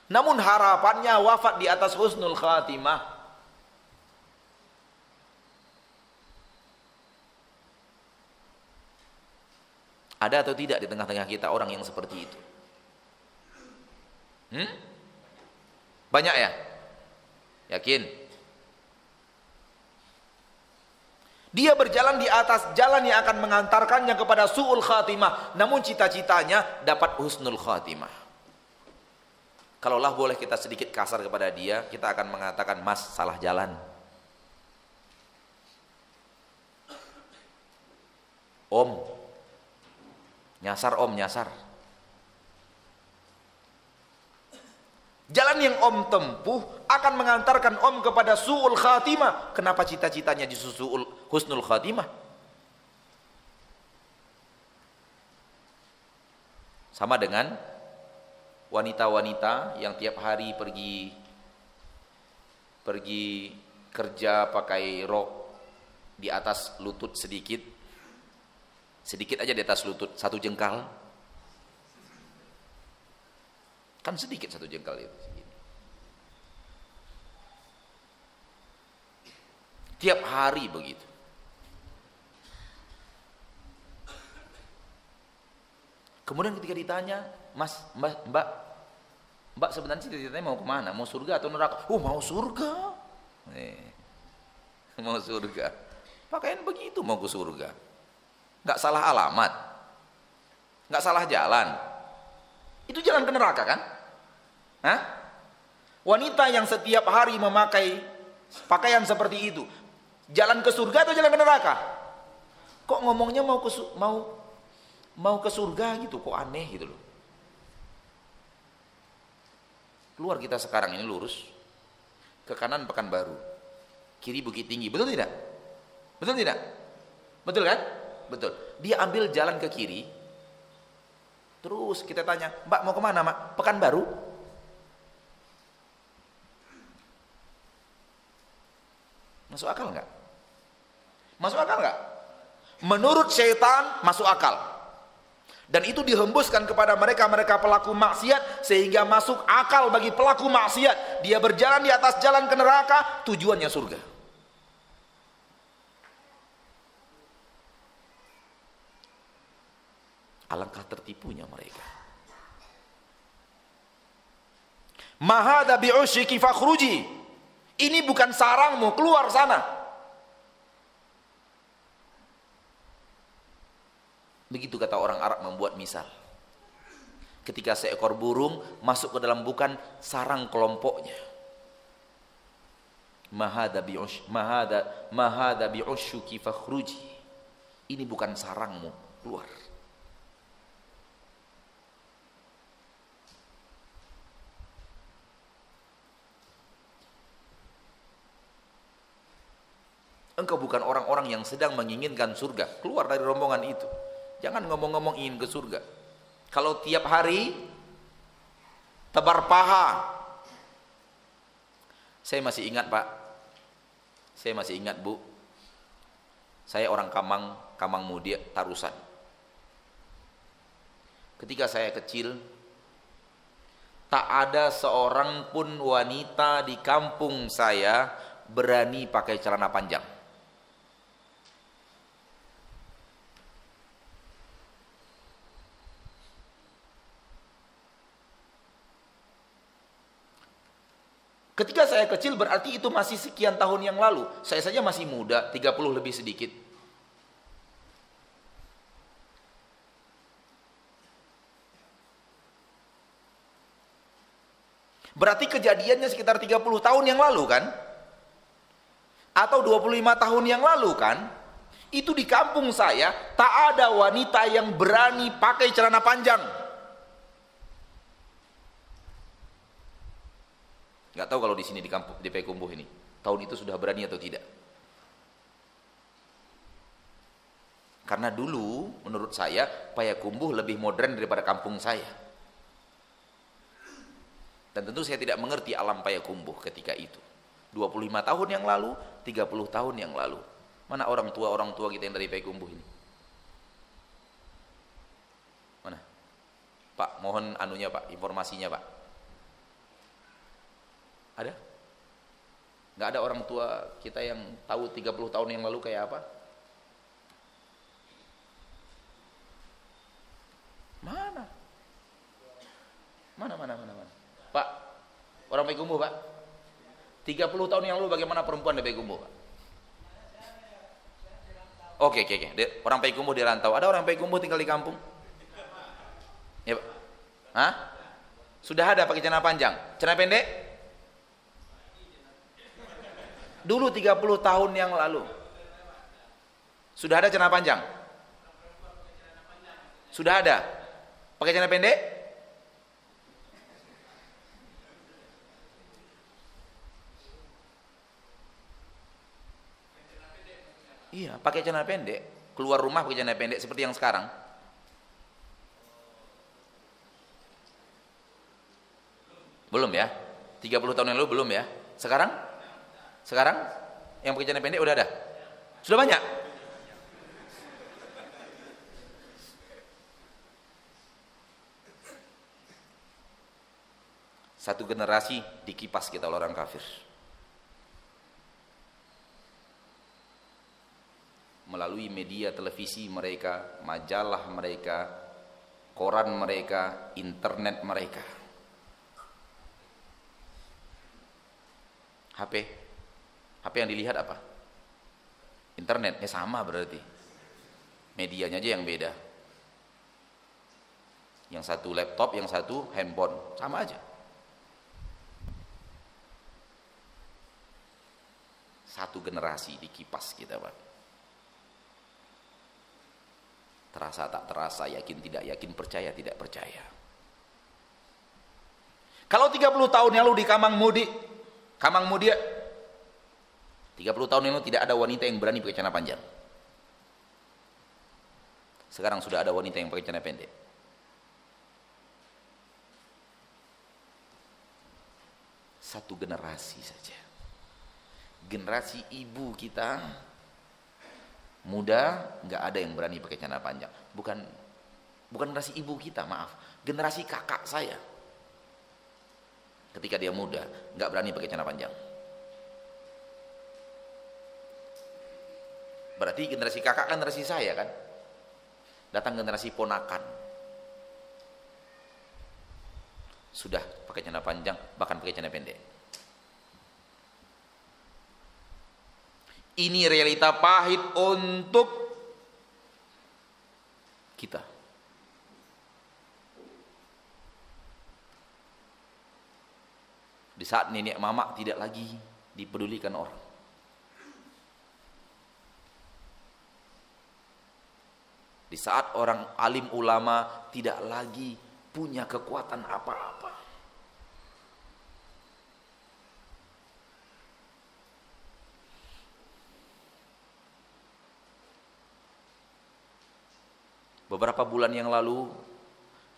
Namun harapannya wafat di atas husnul khatimah. Ada atau tidak di tengah-tengah kita orang yang seperti itu? Banyak ya? Yakin? Dia berjalan di atas jalan yang akan mengantarkannya kepada su'ul khatimah, namun cita-citanya dapat husnul khatimah. Kalaulah boleh kita sedikit kasar kepada dia, kita akan mengatakan, mas, salah jalan. Om, nyasar om, nyasar. Jalan yang om tempuh akan mengantarkan om kepada su'ul khatimah. Kenapa cita-citanya di su'ul husnul khatimah? Sama dengan wanita-wanita yang tiap hari pergi kerja pakai rok di atas lutut sedikit aja di atas lutut, 1 jengkal. Kan sedikit 1 jengkal itu. Tiap hari begitu. Kemudian ketika ditanya, mas, mbak sebenarnya cita-citanya mau kemana? Mau surga atau neraka? Mau surga. Mau surga. Pakaian begitu mau ke surga. Nggak salah alamat, nggak salah jalan. Itu jalan ke neraka kan? Hah? Wanita yang setiap hari memakai pakaian seperti itu, jalan ke surga atau jalan ke neraka? Kok ngomongnya mau ke surga gitu, kok aneh gitu loh. Keluar kita sekarang ini lurus ke kanan Pekanbaru, kiri Bukit Tinggi, betul tidak? Betul tidak? Betul kan? Betul. Dia ambil jalan ke kiri. Terus kita tanya, mbak mau kemana mak? Pekanbaru? Masuk akal nggak? Masuk akal nggak? Menurut syaitan masuk akal. Dan itu dihembuskan kepada mereka pelaku maksiat, sehingga masuk akal bagi pelaku maksiat. Dia berjalan di atas jalan ke neraka, tujuannya surga. Alangkah tertipunya mereka. Mahada bi'usyiki fakhruji. Ini bukan sarangmu, keluar sana. Begitu kata orang Arab membuat misal. Ketika seekor burung masuk ke dalam bukan sarang kelompoknya. Mahada bi'usyiki fakhruji. Ini bukan sarangmu, keluar. Engkau bukan orang-orang yang sedang menginginkan surga, keluar dari rombongan itu. Jangan ngomong-ngomong ingin ke surga. Kalau tiap hari tebar paha. Saya masih ingat, Pak. Saya masih ingat, Bu. Saya orang Kamang Mudia, Tarusan. Ketika saya kecil, tak ada seorang pun wanita di kampung saya berani pakai celana panjang. Ketika saya kecil berarti itu masih sekian tahun yang lalu. Saya saja masih muda, 30 lebih sedikit. Berarti kejadiannya sekitar 30 tahun yang lalu kan? Atau 25 tahun yang lalu kan? Itu di kampung saya tak ada wanita yang berani pakai celana panjang. Nggak tahu kalau di sini di kampung di Payakumbuh ini tahun itu sudah berani atau tidak. Karena dulu menurut saya Payakumbuh lebih modern daripada kampung saya. Dan tentu saya tidak mengerti alam Payakumbuh ketika itu. 25 tahun yang lalu, 30 tahun yang lalu. Mana orang tua kita yang dari Payakumbuh ini? Mana? Pak, mohon anunya Pak, informasinya Pak. Ada? Nggak ada orang tua kita yang tahu 30 tahun yang lalu kayak apa? Mana? Pak, orang Payakumbuh Pak. 30 tahun yang lalu bagaimana perempuan di Payakumbuh Pak? Oke. Orang Payakumbuh di rantau. Ada orang Payakumbuh tinggal di kampung? Ya Pak? Hah? Sudah ada pakai celana panjang? Celana pendek? Dulu 30 tahun yang lalu. Sudah ada celana panjang? Sudah ada? Pakai celana pendek? Iya, pakai celana pendek. Keluar rumah pakai celana pendek seperti yang sekarang. Belum ya? 30 tahun yang lalu belum ya? Sekarang yang pakai celana pendek udah ada? Sudah banyak? Satu generasi dikipas kita oleh orang kafir. Melalui media televisi mereka, majalah mereka, koran mereka, internet mereka. HP yang dilihat apa? Internetnya sama berarti. Medianya aja yang beda. Yang satu laptop, yang satu handphone, sama aja. Satu generasi dikipas kita, Pak. Terasa tak terasa, yakin tidak yakin, percaya tidak percaya. Kalau 30 tahun yang lalu di Kamang Mudia 30 tahun yang lalu tidak ada wanita yang berani pakai celana panjang. Sekarang sudah ada wanita yang pakai celana pendek. Satu generasi saja. Generasi ibu kita muda nggak ada yang berani pakai celana panjang. Bukan generasi ibu kita, maaf. Generasi kakak saya. Ketika dia muda nggak berani pakai celana panjang. Berarti generasi kakak kan generasi saya kan. Datang generasi ponakan. Sudah pakai celana panjang, bahkan pakai celana pendek. Ini realita pahit untuk kita. Di saat nenek mama tidak lagi dipedulikan orang. Di saat orang alim ulama tidak lagi punya kekuatan apa-apa. Beberapa bulan yang lalu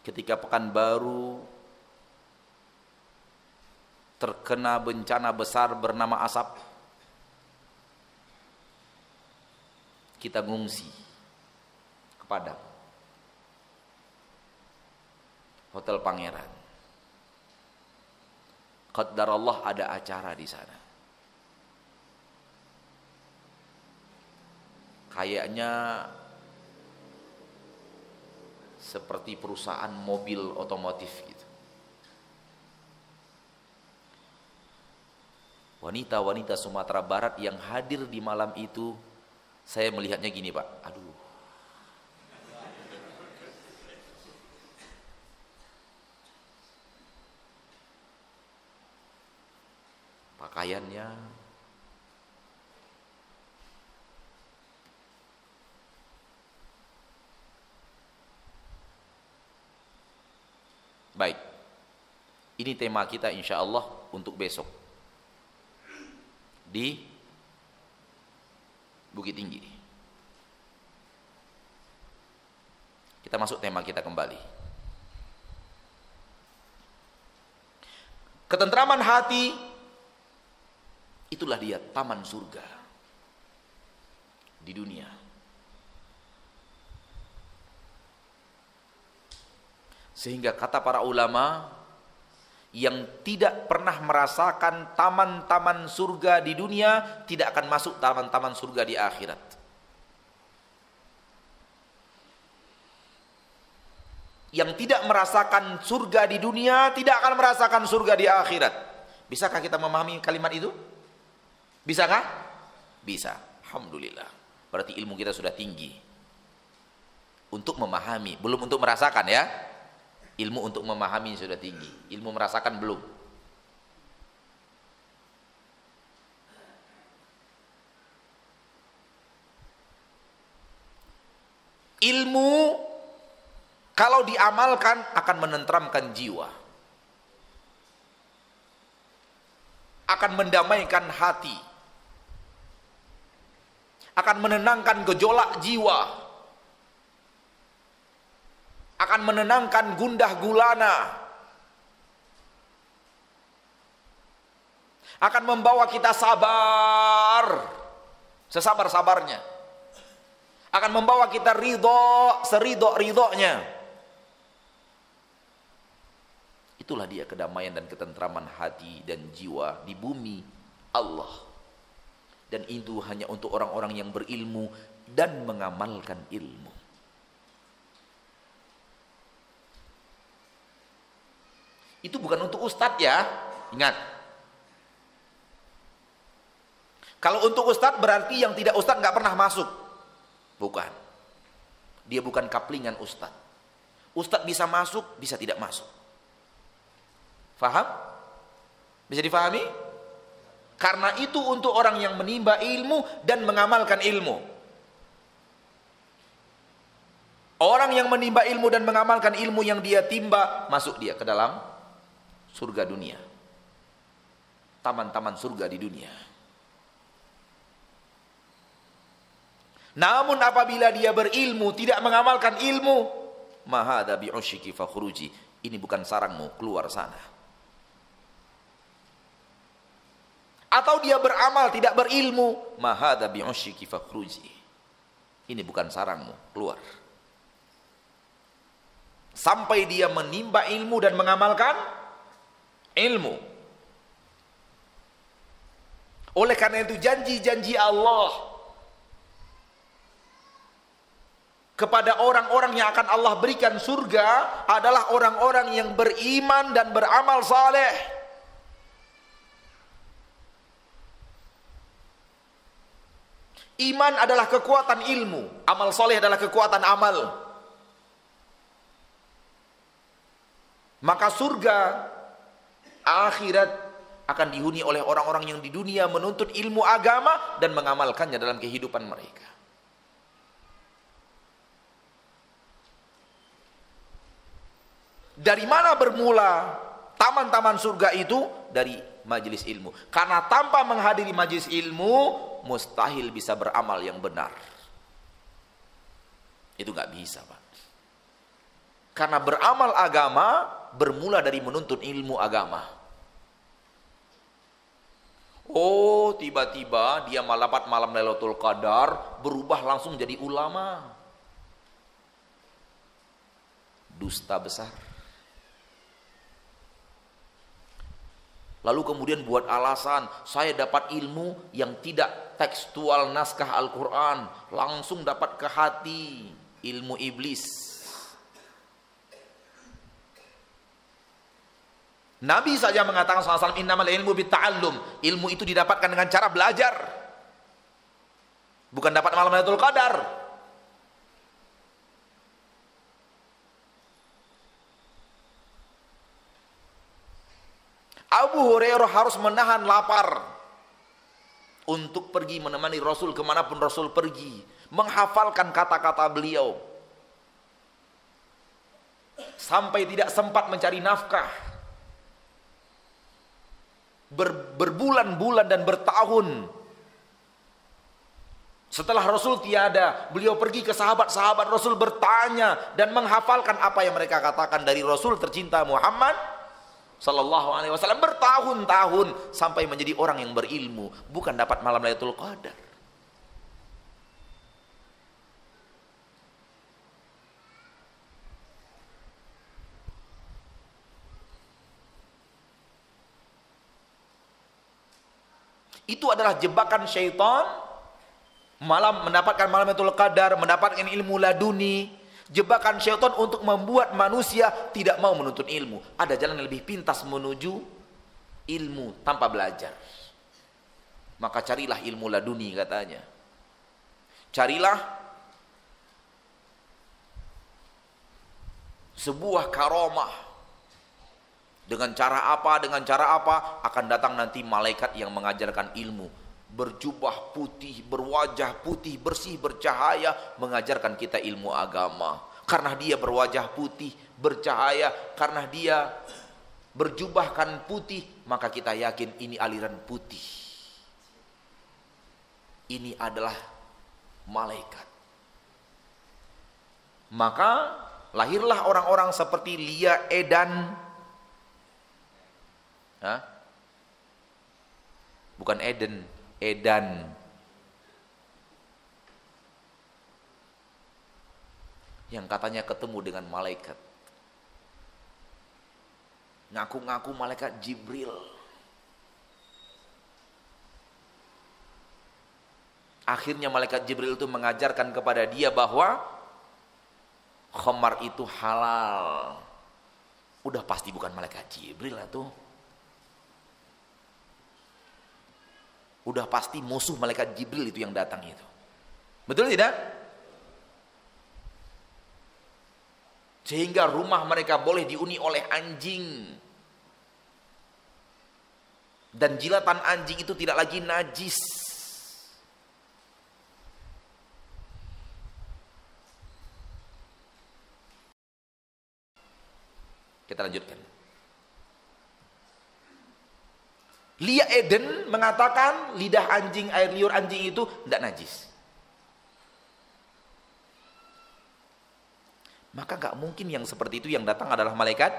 ketika Pekanbaru terkena bencana besar bernama asap, kita ngungsi ke Padang, Hotel Pangeran. Qadarullah ada acara di sana. Kayaknya seperti perusahaan mobil otomotif gitu. Wanita-wanita Sumatera Barat yang hadir di malam itu, saya melihatnya gini, Pak. Aduh. Pakaiannya baik. Ini tema kita insya Allah untuk besok di Bukit Tinggi. Kita masuk tema kita kembali. Ketentraman hati, itulah dia taman surga di dunia. Sehingga kata para ulama, yang tidak pernah merasakan taman-taman surga di dunia tidak akan masuk taman-taman surga di akhirat. Yang tidak merasakan surga di dunia tidak akan merasakan surga di akhirat. Bisakah kita memahami kalimat itu? Bisakah? Bisa. Alhamdulillah. Berarti ilmu kita sudah tinggi untuk memahami, belum untuk merasakan ya. Ilmu untuk memahami sudah tinggi, ilmu merasakan belum. Ilmu kalau diamalkan akan menenteramkan jiwa, akan mendamaikan hati, akan menenangkan gejolak jiwa, akan menenangkan gundah gulana, akan membawa kita sabar sesabar-sabarnya, akan membawa kita ridho seridho-ridhonya. Itulah dia kedamaian dan ketentraman hati dan jiwa di bumi Allah. Dan itu hanya untuk orang-orang yang berilmu dan mengamalkan ilmu. Itu bukan untuk ustadz ya, ingat. Kalau untuk ustadz berarti yang tidak ustadz nggak pernah masuk. Bukan. Dia bukan kaplingan ustadz. Ustadz bisa masuk, bisa tidak masuk. Faham? Bisa difahami? Karena itu untuk orang yang menimba ilmu dan mengamalkan ilmu. Orang yang menimba ilmu dan mengamalkan ilmu yang dia timba, masuk dia ke dalam surga dunia, taman-taman surga di dunia. Namun apabila dia berilmu tidak mengamalkan ilmu, mahadha bi'usyiki fakhruji, ini bukan sarangmu, keluar sana. Atau dia beramal tidak berilmu, mahadha bi'usyiki fakhruji, ini bukan sarangmu, keluar. Sampai dia menimba ilmu dan mengamalkan ilmu. Oleh karena itu janji-janji Allah kepada orang-orang yang akan Allah berikan surga adalah orang-orang yang beriman dan beramal saleh. Iman adalah kekuatan ilmu, amal saleh adalah kekuatan amal. Maka surga akhirat akan dihuni oleh orang-orang yang di dunia menuntut ilmu agama dan mengamalkannya dalam kehidupan mereka. Dari mana bermula taman-taman surga itu? Dari majelis ilmu. Karena tanpa menghadiri majelis ilmu, mustahil bisa beramal yang benar. Itu nggak bisa, Pak. Karena beramal agama bermula dari menuntut ilmu agama. Oh, tiba-tiba dia dapat malam Lailatul Qadar, berubah langsung jadi ulama. Dusta besar. Lalu kemudian buat alasan, saya dapat ilmu yang tidak tekstual naskah Al-Quran, langsung dapat ke hati, ilmu iblis. Nabi saja mengatakan SAW, innamal ilmu bitta'allum. Ilmu itu didapatkan dengan cara belajar, bukan dapat malam Lailatul Qadar. Abu Hurairah harus menahan lapar untuk pergi menemani Rasul kemanapun Rasul pergi, menghafalkan kata-kata beliau, sampai tidak sempat mencari nafkah. Berbulan-bulan dan bertahun setelah Rasul tiada, beliau pergi ke sahabat-sahabat Rasul bertanya dan menghafalkan apa yang mereka katakan dari Rasul tercinta Muhammad Sallallahu Alaihi Wasallam bertahun-tahun sampai menjadi orang yang berilmu, bukan dapat malam Lailatul Qadar. Itu adalah jebakan syaitan. Malam mendapatkan malam Lailatul Qadar, mendapatkan ilmu laduni. Jebakan syaitan untuk membuat manusia tidak mau menuntut ilmu. Ada jalan yang lebih pintas menuju ilmu tanpa belajar. Maka carilah ilmu laduni katanya. Carilah sebuah karomah. Dengan cara apa akan datang nanti malaikat yang mengajarkan ilmu. Berjubah putih, berwajah putih, bersih, bercahaya, mengajarkan kita ilmu agama. Karena dia berwajah putih, bercahaya, karena dia berjubahkan putih, maka kita yakin ini aliran putih. Ini adalah malaikat. Maka lahirlah orang-orang seperti Lia Edan. Bukan Eden, Edan. Yang katanya ketemu dengan malaikat. Ngaku-ngaku malaikat Jibril. Akhirnya malaikat Jibril itu mengajarkan kepada dia bahwa khamar itu halal. Udah pasti bukan malaikat Jibril lah tuh. Udah pasti musuh malaikat Jibril itu yang datang itu. Betul tidak? Sehingga rumah mereka boleh dihuni oleh anjing. Dan jilatan anjing itu tidak lagi najis. Kita lanjutkan. Lia Eden mengatakan lidah anjing, air liur anjing itu tidak najis. Maka gak mungkin yang seperti itu yang datang adalah malaikat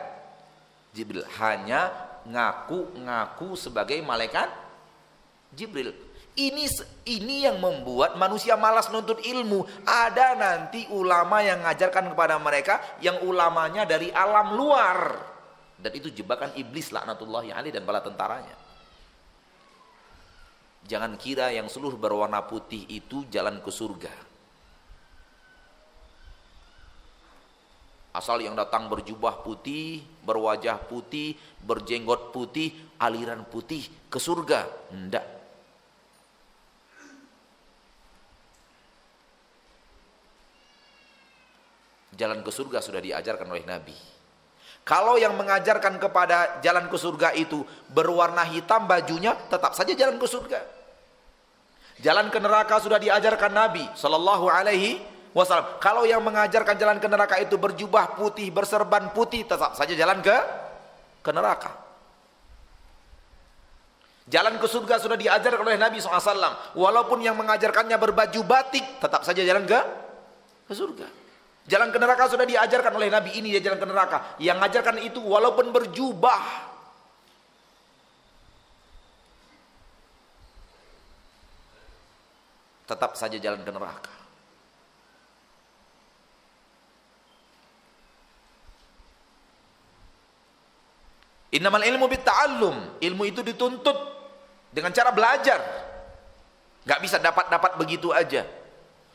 Jibril. Hanya ngaku-ngaku sebagai malaikat Jibril. Ini yang membuat manusia malas nuntut ilmu. Ada nanti ulama yang mengajarkan kepada mereka yang ulamanya dari alam luar. Dan itu jebakan iblis laknatullahi alaih dan bala tentaranya. Jangan kira yang seluruh berwarna putih itu jalan ke surga. Asal yang datang berjubah putih, berwajah putih, berjenggot putih, aliran putih ke surga. Enggak. Jalan ke surga sudah diajarkan oleh Nabi. Kalau yang mengajarkan kepada jalan ke surga itu berwarna hitam bajunya, tetap saja jalan ke surga. Jalan ke neraka sudah diajarkan Nabi Sallallahu Alaihi Wasallam. Kalau yang mengajarkan jalan ke neraka itu berjubah putih, berserban putih, tetap saja jalan ke neraka. Jalan ke surga sudah diajarkan oleh Nabi SAW. Walaupun yang mengajarkannya berbaju batik, tetap saja jalan ke surga. Jalan ke neraka sudah diajarkan oleh Nabi, ini dia jalan ke neraka. Yang mengajarkan itu walaupun berjubah, tetap saja jalan ke neraka. Innamal ilmu bitta'allum. Ilmu itu dituntut dengan cara belajar. Gak bisa dapat begitu aja.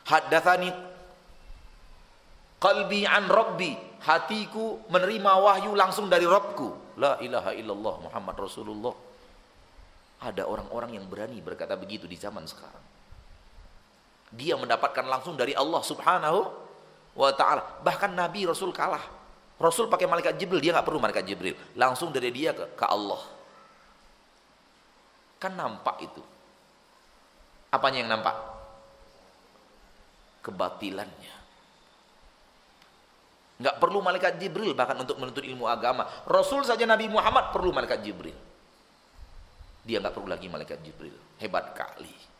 Haddatsani qalbi an rabbi. Hatiku menerima wahyu langsung dari Rabbku. La ilaha illallah Muhammad Rasulullah. Ada orang-orang yang berani berkata begitu di zaman sekarang. Dia mendapatkan langsung dari Allah Subhanahu wa ta'ala. Bahkan Nabi Rasul kalah. Rasul pakai malaikat Jibril, dia nggak perlu malaikat Jibril. Langsung dari dia ke Allah. Kan nampak itu. Apanya yang nampak? Kebatilannya. Nggak perlu malaikat Jibril bahkan untuk menuntut ilmu agama. Rasul saja Nabi Muhammad perlu malaikat Jibril. Dia nggak perlu lagi malaikat Jibril. Hebat kali.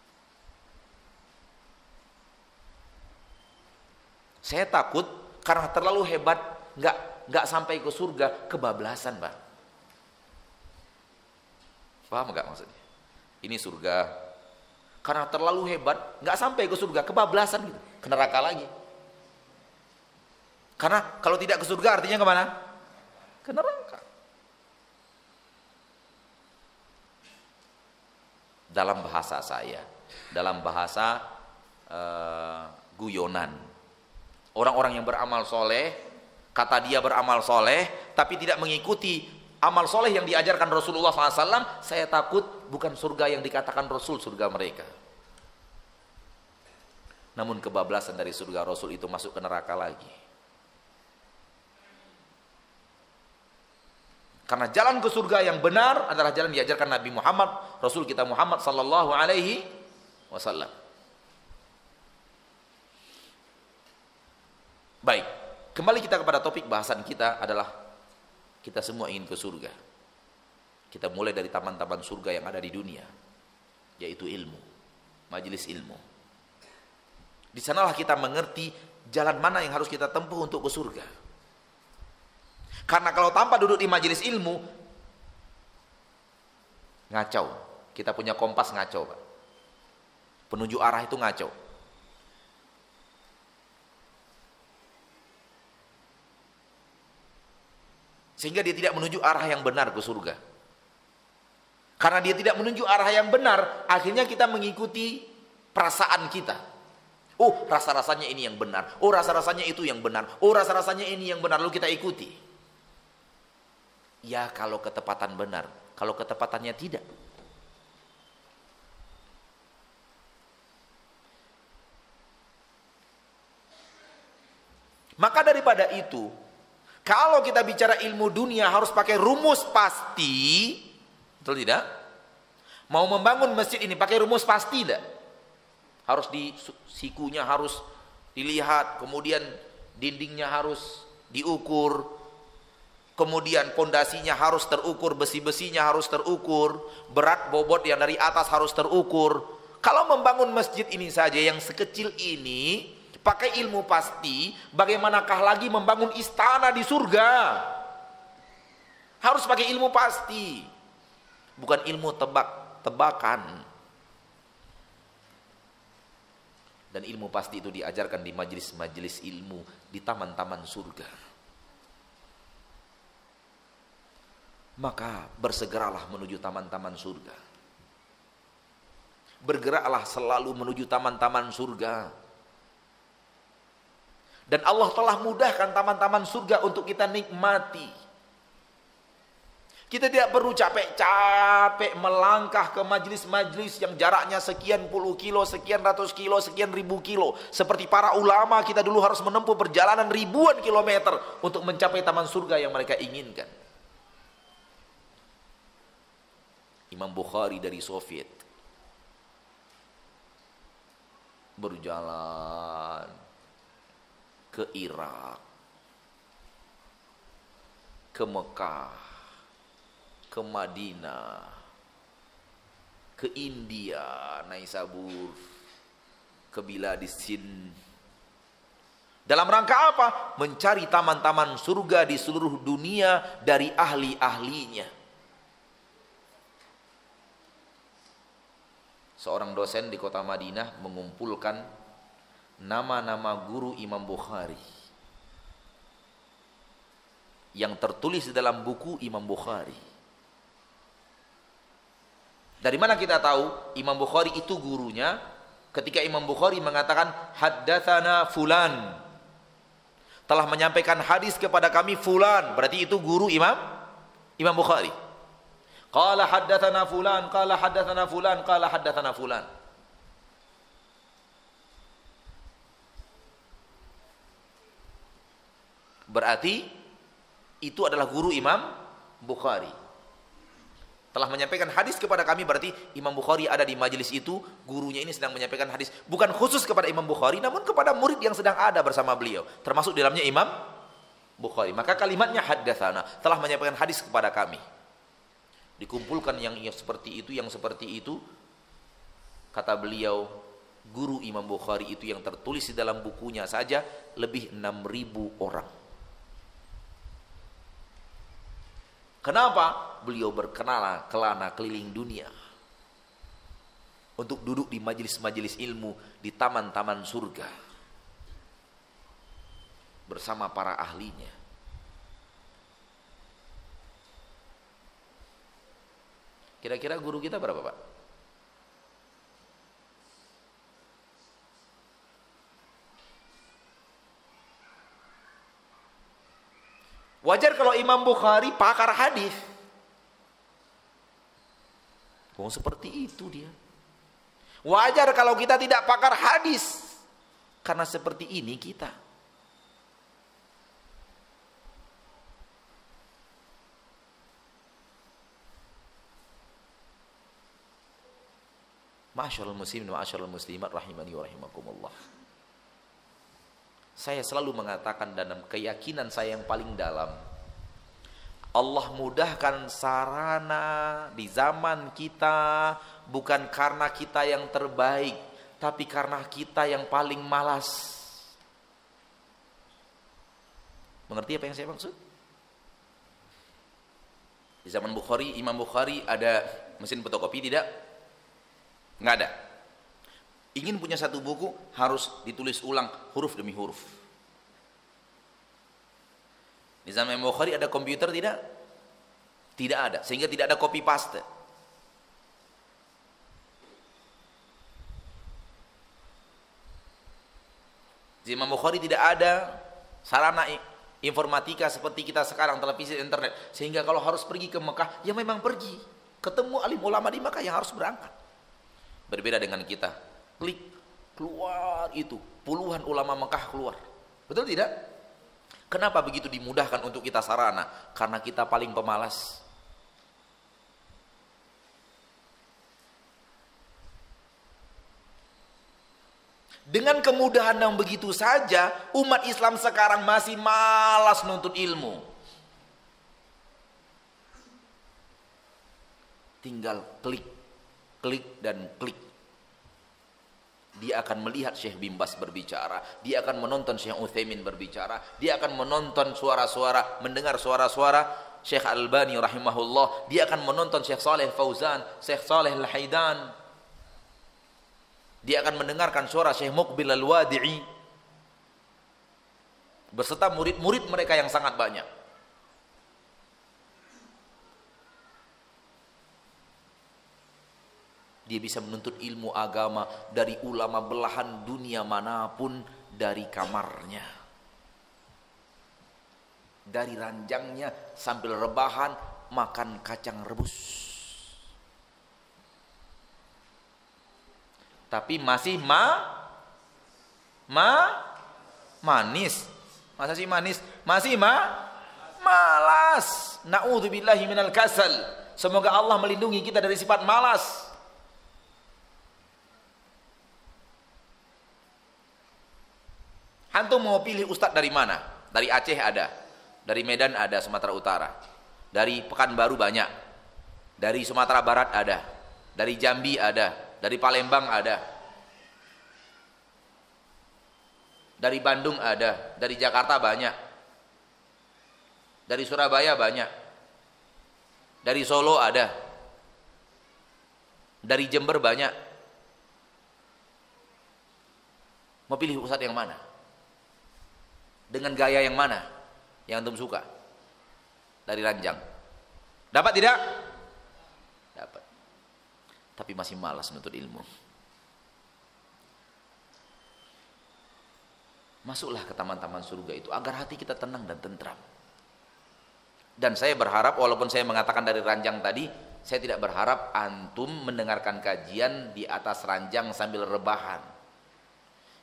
Saya takut karena terlalu hebat, nggak sampai ke surga, kebablasan, Pak. Paham nggak maksudnya? Ini surga, karena terlalu hebat, nggak sampai ke surga, kebablasan gitu, ke neraka lagi. Karena kalau tidak ke surga artinya kemana? Ke neraka. Dalam bahasa saya, dalam bahasa guyonan, orang-orang yang beramal soleh, kata dia beramal soleh, tapi tidak mengikuti amal soleh yang diajarkan Rasulullah SAW, saya takut bukan surga yang dikatakan Rasul, surga mereka. Namun kebablasan dari surga Rasul itu masuk ke neraka lagi. Karena jalan ke surga yang benar adalah jalan diajarkan Nabi Muhammad, Rasul kita Muhammad Sallallahu Alaihi Wasallam. Baik, kembali kita kepada topik bahasan kita adalah kita semua ingin ke surga. Kita mulai dari taman-taman surga yang ada di dunia, yaitu ilmu, majelis ilmu. Di sanalah kita mengerti jalan mana yang harus kita tempuh untuk ke surga. Karena kalau tanpa duduk di majelis ilmu, ngacau. Kita punya kompas ngacau, Pak. Penunjuk arah itu ngacau. Sehingga dia tidak menuju arah yang benar ke surga. Karena dia tidak menuju arah yang benar, akhirnya kita mengikuti perasaan kita. Oh, rasa-rasanya ini yang benar. Oh, rasa-rasanya itu yang benar. Oh, rasa-rasanya ini yang benar. Lalu kita ikuti. Ya, kalau ketepatan benar. Kalau ketepatannya tidak. Maka daripada itu, kalau kita bicara ilmu dunia harus pakai rumus pasti, betul tidak? Mau membangun masjid ini pakai rumus pasti tidak? Harus sikunya harus dilihat, kemudian dindingnya harus diukur, kemudian pondasinya harus terukur, besi-besinya harus terukur, berat bobot yang dari atas harus terukur. Kalau membangun masjid ini saja yang sekecil ini pakai ilmu pasti, bagaimanakah lagi membangun istana di surga? Harus pakai ilmu pasti, bukan ilmu tebak-tebakan. Dan ilmu pasti itu diajarkan di majelis-majelis ilmu, di taman-taman surga. Maka bersegeralah menuju taman-taman surga. Bergeraklah selalu menuju taman-taman surga. Dan Allah telah mudahkan taman-taman surga untuk kita nikmati. Kita tidak perlu capek-capek melangkah ke majlis-majlis yang jaraknya sekian puluh kilo, sekian ratus kilo, sekian ribu kilo. Seperti para ulama, kita dulu harus menempuh perjalanan ribuan kilometer untuk mencapai taman surga yang mereka inginkan. Imam Bukhari dari Soviet berjalan ke Irak, ke Mekah, ke Madinah, ke India, Naisabur, ke Biladis Sind. Dalam rangka apa? Mencari taman-taman surga di seluruh dunia dari ahli-ahlinya. Seorang dosen di kota Madinah mengumpulkan nama-nama guru Imam Bukhari yang tertulis di dalam buku Imam Bukhari. Dari mana kita tahu Imam Bukhari itu gurunya? Ketika Imam Bukhari mengatakan haddatsana fulan, telah menyampaikan hadis kepada kami fulan, berarti itu guru Imam Bukhari. Qala haddatsana fulan, qala haddatsana fulan, qala haddatsana fulan. Berarti itu adalah guru Imam Bukhari. Telah menyampaikan hadis kepada kami, berarti Imam Bukhari ada di majelis itu, gurunya ini sedang menyampaikan hadis bukan khusus kepada Imam Bukhari, namun kepada murid yang sedang ada bersama beliau, termasuk di dalamnya Imam Bukhari. Maka kalimatnya haddatsana, telah menyampaikan hadis kepada kami. Dikumpulkan yang seperti itu, yang seperti itu. Kata beliau, guru Imam Bukhari itu yang tertulis di dalam bukunya saja lebih 6.000 orang. Kenapa? Beliau berkelana keliling dunia untuk duduk di majelis-majelis ilmu di taman-taman surga bersama para ahlinya. Kira-kira guru kita berapa, Pak? Wajar kalau Imam Bukhari pakar hadis. Oh, seperti itu dia. Wajar kalau kita tidak pakar hadis. Karena seperti ini kita. Ma'asyiral muslimin wa ma'asyiral muslimat rahimani wa rahimakumullah. Saya selalu mengatakan dalam keyakinan saya yang paling dalam, Allah mudahkan sarana di zaman kita bukan karena kita yang terbaik, tapi karena kita yang paling malas. Mengerti apa yang saya maksud? Di zaman Bukhari, Imam Bukhari ada mesin fotokopi tidak? Nggak ada. Ingin punya satu buku harus ditulis ulang huruf demi huruf. Di zaman Imam Bukhari ada komputer tidak? Tidak ada, sehingga tidak ada copy paste. Di Imam Bukhari tidak ada sarana informatika seperti kita sekarang, televisi, internet, sehingga kalau harus pergi ke Mekah, ya memang pergi, ketemu alim ulama di Mekah yang harus berangkat. Berbeda dengan kita, klik keluar itu puluhan ulama Mekah keluar, betul tidak? Kenapa begitu dimudahkan untuk kita sarana? Karena kita paling pemalas. Dengan kemudahan yang begitu saja, umat Islam sekarang masih malas nuntut ilmu. Tinggal klik, klik dan klik. Dia akan melihat Syekh bin Baz berbicara, dia akan menonton Syekh Utsaimin berbicara, dia akan menonton suara-suara, mendengar suara-suara Syekh Albani rahimahullah, dia akan menonton Syekh Saleh Fauzan, Syekh Saleh Al-Haidan, dia akan mendengarkan suara Syekh Muqbil Al-Wadi'i beserta murid-murid mereka yang sangat banyak. Dia bisa menuntut ilmu agama dari ulama belahan dunia manapun dari kamarnya. dari ranjangnya sambil rebahan makan kacang rebus. Tapi masih manis. Masa sih manis? Masih malas. Na'udzubillahi minal kasal. Semoga Allah melindungi kita dari sifat malas. Antum mau pilih ustadz dari mana? Dari Aceh ada, dari Medan ada, Sumatera Utara, dari Pekanbaru banyak, dari Sumatera Barat ada, dari Jambi ada, dari Palembang ada, dari Bandung ada, dari Jakarta banyak, dari Surabaya banyak, dari Solo ada, dari Jember banyak. Mau pilih ustadz yang mana? Dengan gaya yang mana yang antum suka? Dari ranjang. Dapat tidak? Dapat. Tapi masih malas menuntut ilmu. Masuklah ke taman-taman surga itu agar hati kita tenang dan tentram. Dan saya berharap, walaupun saya mengatakan dari ranjang tadi, saya tidak berharap antum mendengarkan kajian di atas ranjang sambil rebahan.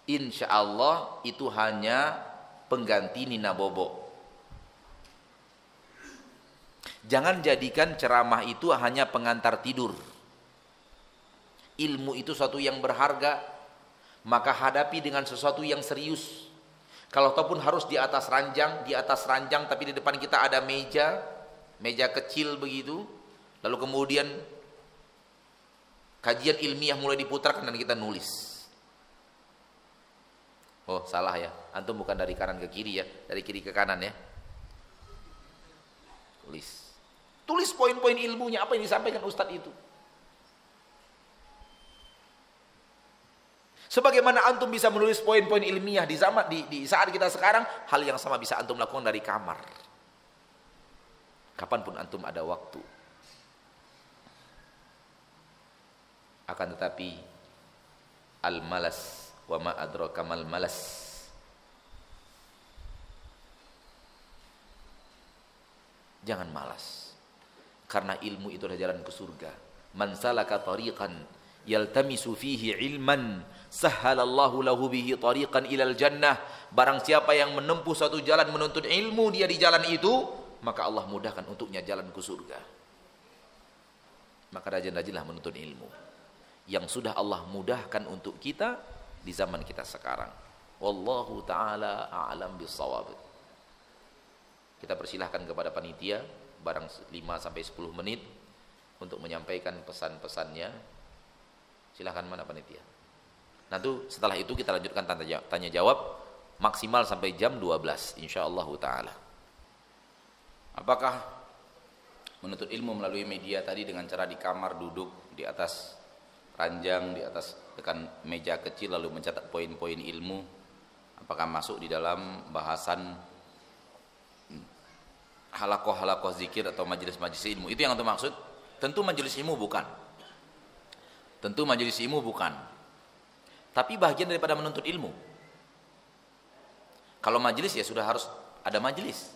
Insya Allah itu hanya pengganti Nina Bobo. Jangan jadikan ceramah itu hanya pengantar tidur. Ilmu itu sesuatu yang berharga, maka hadapi dengan sesuatu yang serius. Kalau ataupun harus di atas ranjang tapi di depan kita ada meja kecil begitu, lalu kemudian kajian ilmiah mulai diputarkan dan kita nulis. Oh salah ya, antum bukan dari kanan ke kiri ya, dari kiri ke kanan ya. Tulis poin-poin ilmunya, apa yang disampaikan ustadz itu. Sebagaimana antum bisa menulis poin-poin ilmiah di saat kita sekarang, hal yang sama bisa antum lakukan dari kamar. Kapanpun antum ada waktu. Akan tetapi al-malas wa ma adraka mal malas. Jangan malas. Karena ilmu itu adalah jalan ke surga. Man salaka tariqan yaltamisu fihi ilman sahhalallahu lahu bihi tariqan ilal jannah. Barang siapa yang menempuh suatu jalan menuntut ilmu, dia di jalan itu, maka Allah mudahkan untuknya jalan ke surga. Maka rajin-rajinlah menuntut ilmu yang sudah Allah mudahkan untuk kita di zaman kita sekarang. Wallahu ta'ala a'lam bissawab. Kita persilahkan kepada panitia barang 5-10 menit untuk menyampaikan pesan-pesannya. Silahkan, mana panitia. Nanti setelah itu kita lanjutkan tanya jawab maksimal sampai jam 12 insyaallah ta'ala. Apakah menuntut ilmu melalui media tadi dengan cara di kamar duduk di atas ranjang, di atas tekan meja kecil lalu mencatat poin-poin ilmu, apakah masuk di dalam bahasan halakoh-halakoh zikir atau majelis-majelis ilmu? Itu yang antum maksud? Tentu majelis ilmu bukan. Tentu majelis ilmu bukan. Tapi bagian daripada menuntut ilmu. Kalau majelis ya sudah harus ada majelis.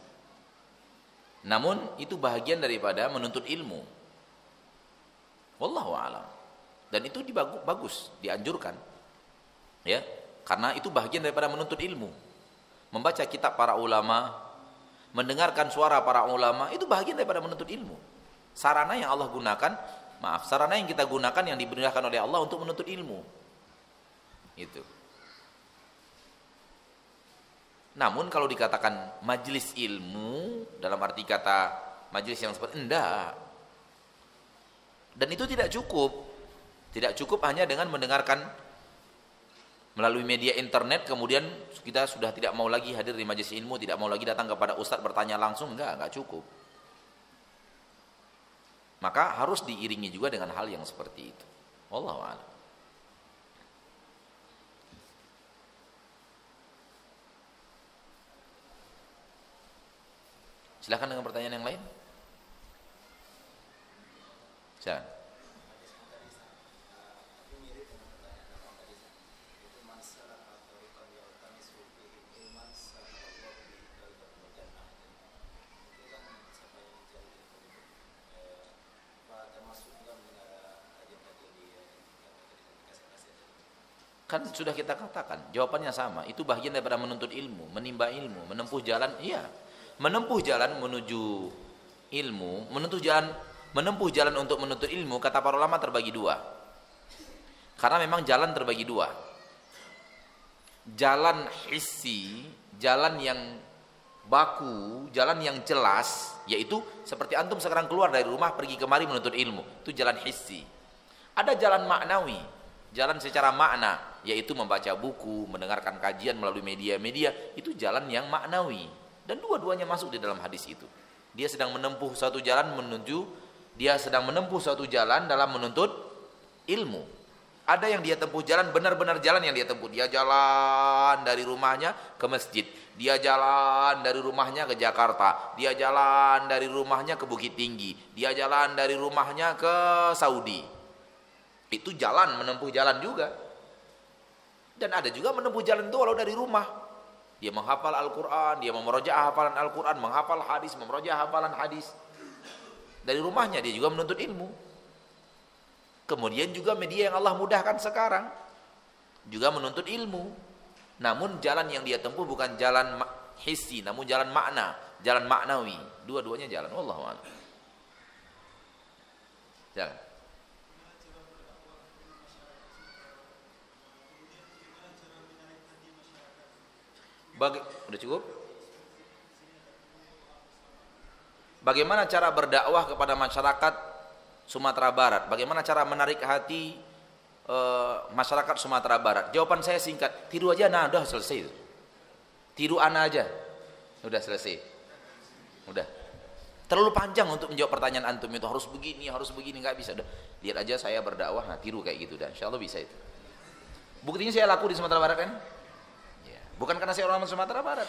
Namun itu bagian daripada menuntut ilmu. Wallahu a'lam. Dan itu bagus, dianjurkan. Ya, karena itu bagian daripada menuntut ilmu. Membaca kitab para ulama, mendengarkan suara para ulama, itu bagian daripada menuntut ilmu. Sarana yang Allah gunakan, sarana yang kita gunakan yang diberikan oleh Allah untuk menuntut ilmu. Itu. Namun kalau dikatakan majelis ilmu dalam arti kata majelis yang seperti enggak. Dan itu tidak cukup. Tidak cukup hanya dengan mendengarkan melalui media internet, kemudian kita sudah tidak mau lagi hadir di majelis ilmu, tidak mau lagi datang kepada ustadz bertanya langsung, enggak cukup. Maka harus diiringi juga dengan hal yang seperti itu. Wallahu a'lam. Silakan dengan pertanyaan yang lain. Silakan. Kan sudah kita katakan, jawabannya sama. Itu bagian daripada menuntut ilmu, menimba ilmu, menempuh jalan, iya. Menempuh jalan menuju ilmu, menempuh jalan untuk menuntut ilmu, kata para ulama terbagi dua. Karena memang jalan terbagi dua. Jalan hissi, jalan yang baku, jalan yang jelas, yaitu seperti antum sekarang keluar dari rumah pergi kemari menuntut ilmu, itu jalan hissi. Ada jalan maknawi, jalan secara makna, yaitu membaca buku, mendengarkan kajian melalui media-media, itu jalan yang maknawi. Dan dua-duanya masuk di dalam hadis itu. Dia sedang menempuh suatu jalan dalam menuntut ilmu. Ada yang dia tempuh jalan, benar-benar jalan yang dia tempuh. Dia jalan dari rumahnya ke masjid. Dia jalan dari rumahnya ke Jakarta. Dia jalan dari rumahnya ke Bukit Tinggi. Dia jalan dari rumahnya ke Saudi. Itu jalan, menempuh jalan juga. Dan ada juga menempuh jalan itu walau dari rumah. Dia menghafal Al-Quran, dia memurojaah hafalan Al-Quran, menghafal hadis, memurojaah hafalan hadis. Dari rumahnya dia juga menuntut ilmu. Kemudian juga media yang Allah mudahkan sekarang juga menuntut ilmu. Namun jalan yang dia tempuh bukan jalan hissi, namun jalan makna, jalan maknawi. Dua-duanya jalan. Wallahu a'lam. Jalan. Udah cukup? Bagaimana cara berdakwah kepada masyarakat Sumatera Barat? Bagaimana cara menarik hati masyarakat Sumatera Barat? Jawaban saya singkat, tiru aja, nah udah selesai. Tiru ana aja, udah selesai. Udah. Terlalu panjang untuk menjawab pertanyaan antum itu, harus begini, nggak bisa. Udah. Lihat aja saya berdakwah, nah tiru kayak gitu, dan insya Allah bisa itu. Buktinya saya laku di Sumatera Barat kan? Bukan karena saya orang Sumatera Barat.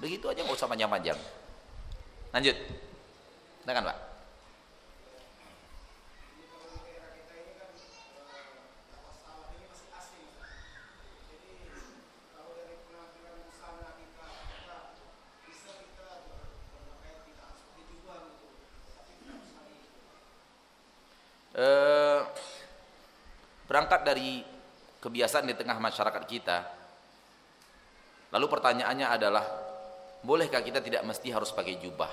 Begitu aja, nggak usah panjang-panjang. Lanjut. Silakan, Pak. Berangkat dari kebiasaan di tengah masyarakat kita, lalu pertanyaannya adalah, bolehkah kita tidak mesti harus pakai jubah,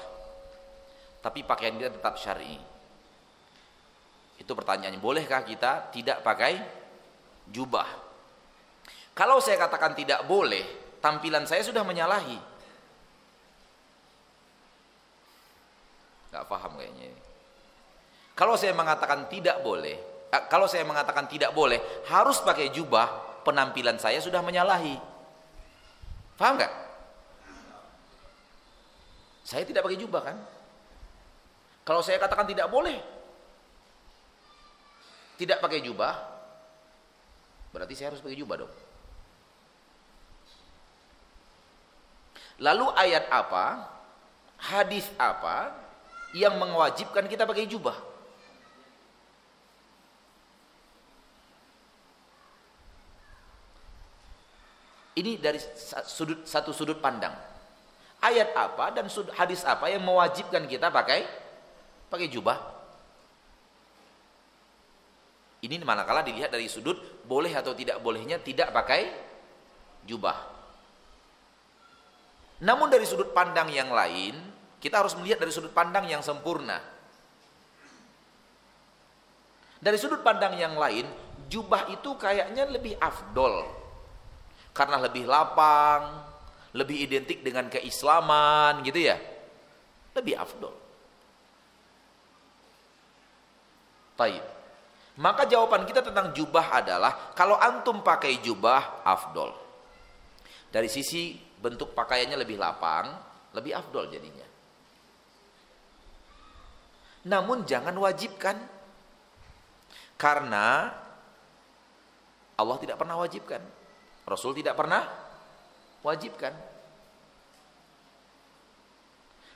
tapi pakaian kita tetap syar'i? Itu pertanyaannya, bolehkah kita tidak pakai jubah? Kalau saya katakan tidak boleh, tampilan saya sudah menyalahi. Gak paham kayaknya. Kalau saya mengatakan tidak boleh, harus pakai jubah, penampilan saya sudah menyalahi. Paham nggak? Saya tidak pakai jubah kan? Kalau saya katakan tidak boleh, tidak pakai jubah, berarti saya harus pakai jubah dong. Lalu ayat apa, hadis apa yang mewajibkan kita pakai jubah? Ini dari satu sudut pandang. Ayat apa dan hadis apa yang mewajibkan kita pakai jubah? Ini manakala dilihat dari sudut boleh atau tidak bolehnya tidak pakai jubah. Namun dari sudut pandang yang lain, kita harus melihat dari sudut pandang yang sempurna. Dari sudut pandang yang lain, jubah itu kayaknya lebih afdol. Karena lebih lapang, lebih identik dengan keislaman gitu ya. Lebih afdol. Baik. Maka jawaban kita tentang jubah adalah, kalau antum pakai jubah, afdol. Dari sisi bentuk pakaiannya lebih lapang, lebih afdol jadinya. Namun jangan wajibkan. Karena Allah tidak pernah wajibkan. Rasul tidak pernah wajibkan.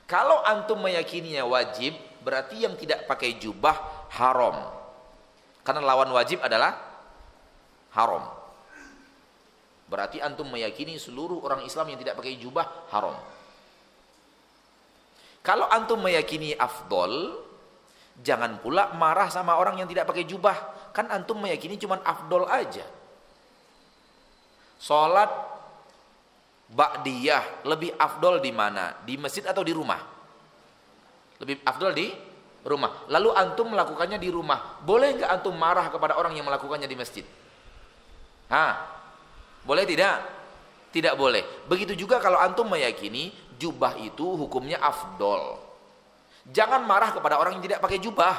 Kalau antum meyakininya wajib, berarti yang tidak pakai jubah haram. Karena lawan wajib adalah haram. Berarti antum meyakini seluruh orang Islam yang tidak pakai jubah haram. Kalau antum meyakini afdol, jangan pula marah sama orang yang tidak pakai jubah. Kan antum meyakini cuma afdol aja. Sholat ba'diyah lebih afdol di mana? Di masjid atau di rumah? Lebih afdol di rumah. Lalu antum melakukannya di rumah. Boleh nggak antum marah kepada orang yang melakukannya di masjid? Boleh tidak? Tidak boleh. Begitu juga kalau antum meyakini jubah itu hukumnya afdol. Jangan marah kepada orang yang tidak pakai jubah.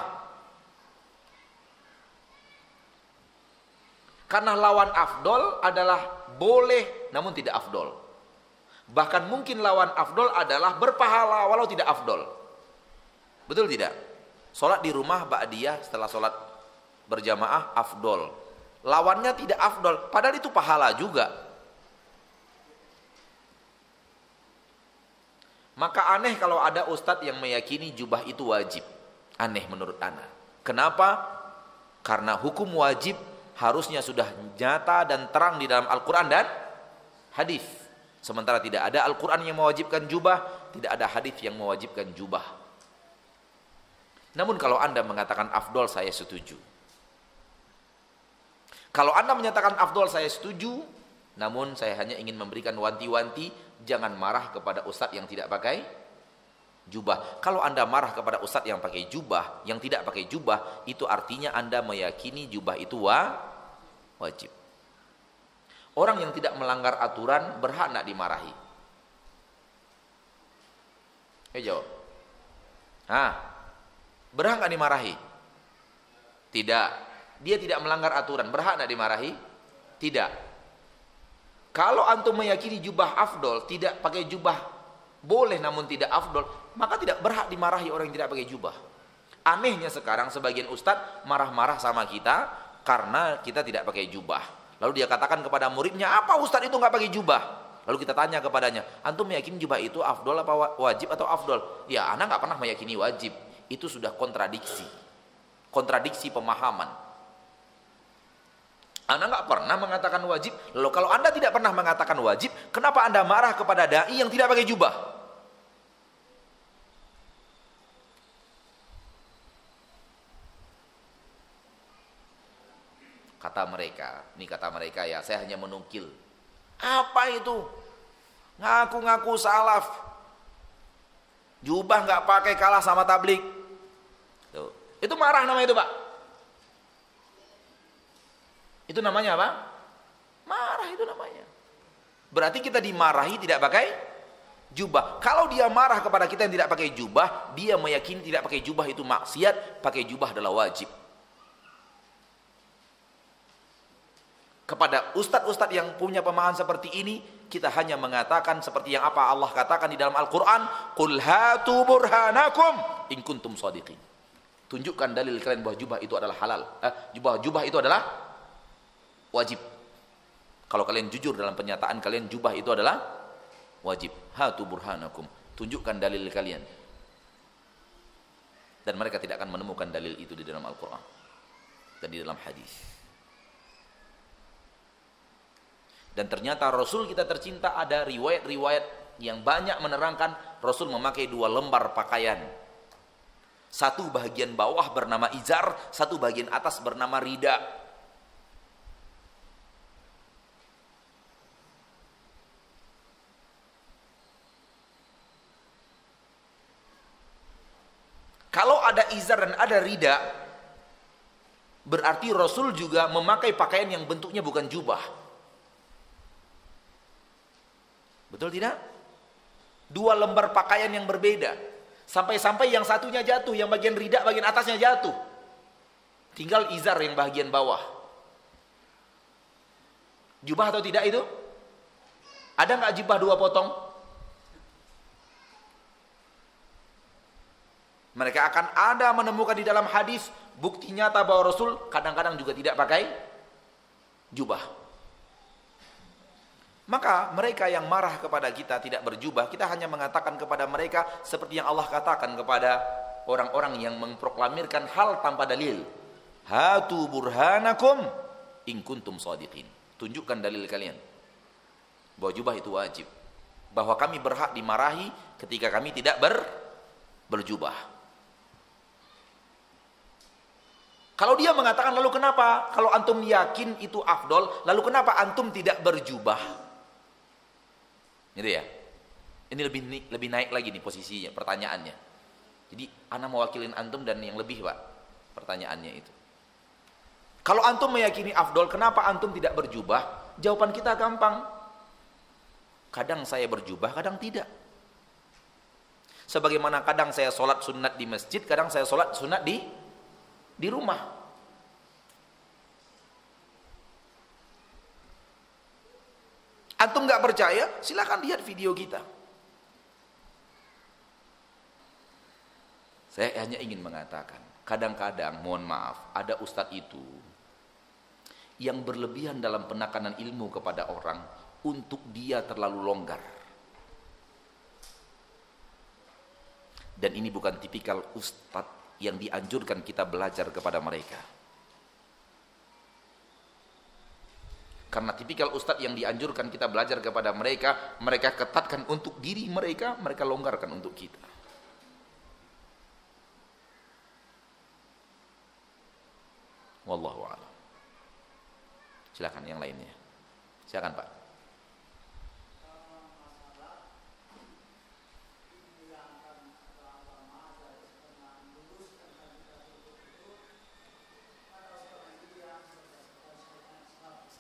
Karena lawan afdol adalah boleh namun tidak afdol. Bahkan mungkin lawan afdol adalah berpahala walau tidak afdol. Betul tidak? Sholat di rumah ba'diyah setelah sholat berjamaah afdol. Lawannya tidak afdol, padahal itu pahala juga. Maka aneh kalau ada ustadz yang meyakini jubah itu wajib. Aneh menurut ana. Kenapa? Karena hukum wajib harusnya sudah nyata dan terang di dalam Al-Quran dan hadis. Sementara tidak ada Al-Quran yang mewajibkan jubah, tidak ada hadis yang mewajibkan jubah. Namun kalau anda mengatakan afdol, saya setuju. Kalau anda menyatakan afdol, saya setuju. Namun saya hanya ingin memberikan wanti-wanti, jangan marah kepada ustadz yang tidak pakai jubah. Kalau anda marah kepada ustadz yang pakai jubah, yang tidak pakai jubah, itu artinya anda meyakini jubah itu wajib. Orang yang tidak melanggar aturan berhak nak dimarahi? Jawab. Berhak nggak dimarahi? Tidak. Dia tidak melanggar aturan, berhak nak dimarahi? Tidak. Kalau antum meyakini jubah afdol, tidak pakai jubah boleh namun tidak afdol, maka tidak berhak dimarahi orang yang tidak pakai jubah. Anehnya sekarang sebagian ustadz marah-marah sama kita karena kita tidak pakai jubah. Lalu dia katakan kepada muridnya, apa ustadz itu nggak pakai jubah? Lalu kita tanya kepadanya, antum meyakini jubah itu afdol apa wajib atau afdol? Ya, ana nggak pernah meyakini wajib. Itu sudah kontradiksi pemahaman. Anda nggak pernah mengatakan wajib. Lalu kalau anda tidak pernah mengatakan wajib, kenapa anda marah kepada dai yang tidak pakai jubah? Kata mereka ya, saya hanya menukil. Apa itu? Ngaku-ngaku salaf, jubah nggak pakai, kalah sama tablik. Tuh. Itu marah namanya itu, Pak. Itu namanya apa? Marah itu namanya. Berarti kita dimarahi tidak pakai jubah. Kalau dia marah kepada kita yang tidak pakai jubah, dia meyakini tidak pakai jubah itu maksiat, pakai jubah adalah wajib. Kepada ustadz-ustadz yang punya pemahaman seperti ini, kita hanya mengatakan seperti yang apa Allah katakan di dalam Al-Quran, Qul hatu burhanakum in kuntum shadiqin. Tunjukkan dalil kalian bahwa jubah itu adalah halal. Jubah itu adalah wajib. Kalau kalian jujur dalam pernyataan kalian, jubah itu adalah wajib. Hatu burhanakum. Tunjukkan dalil kalian. Dan mereka tidak akan menemukan dalil itu di dalam Al-Quran dan di dalam hadis. Dan ternyata Rasul kita tercinta ada riwayat-riwayat yang banyak menerangkan Rasul memakai 2 lembar pakaian. Satu bagian bawah bernama izar, satu bagian atas bernama rida. Kalau ada izar dan ada rida, berarti Rasul juga memakai pakaian yang bentuknya bukan jubah. Betul tidak? 2 lembar pakaian yang berbeda. Sampai-sampai yang satunya jatuh, yang bagian rida bagian atasnya jatuh. Tinggal izar yang bagian bawah. Jubah atau tidak itu? Ada nggak jubah 2 potong? Mereka akan ada menemukan di dalam hadis bukti nyata bahwa Rasul kadang-kadang juga tidak pakai jubah. Maka mereka yang marah kepada kita tidak berjubah, kita hanya mengatakan kepada mereka seperti yang Allah katakan kepada orang-orang yang memproklamirkan hal tanpa dalil. Hatu burhanakum in kuntum shadiqin. Tunjukkan dalil kalian bahwa jubah itu wajib, bahwa kami berhak dimarahi ketika kami tidak berjubah. Kalau dia mengatakan, lalu kenapa? Kalau antum yakin itu afdol, lalu kenapa antum tidak berjubah? Gitu ya. Ini lebih naik lagi nih posisinya, pertanyaannya. Jadi ana mewakilin antum dan yang lebih, Pak, pertanyaannya itu. Kalau antum meyakini afdol, kenapa antum tidak berjubah? Jawaban kita gampang. Kadang saya berjubah, kadang tidak. Sebagaimana kadang saya sholat sunat di masjid, kadang saya sholat sunat di rumah. Antum nggak percaya? Silakan lihat video kita. Saya hanya ingin mengatakan, kadang-kadang, mohon maaf, ada ustadz itu yang berlebihan dalam penekanan ilmu kepada orang untuk dia terlalu longgar. Dan ini bukan tipikal ustadz yang dianjurkan kita belajar kepada mereka. Karena tipikal ustadz yang dianjurkan kita belajar kepada mereka, mereka ketatkan untuk diri mereka, mereka longgarkan untuk kita. Wallahu a'lam. Silakan yang lainnya. Silakan, Pak.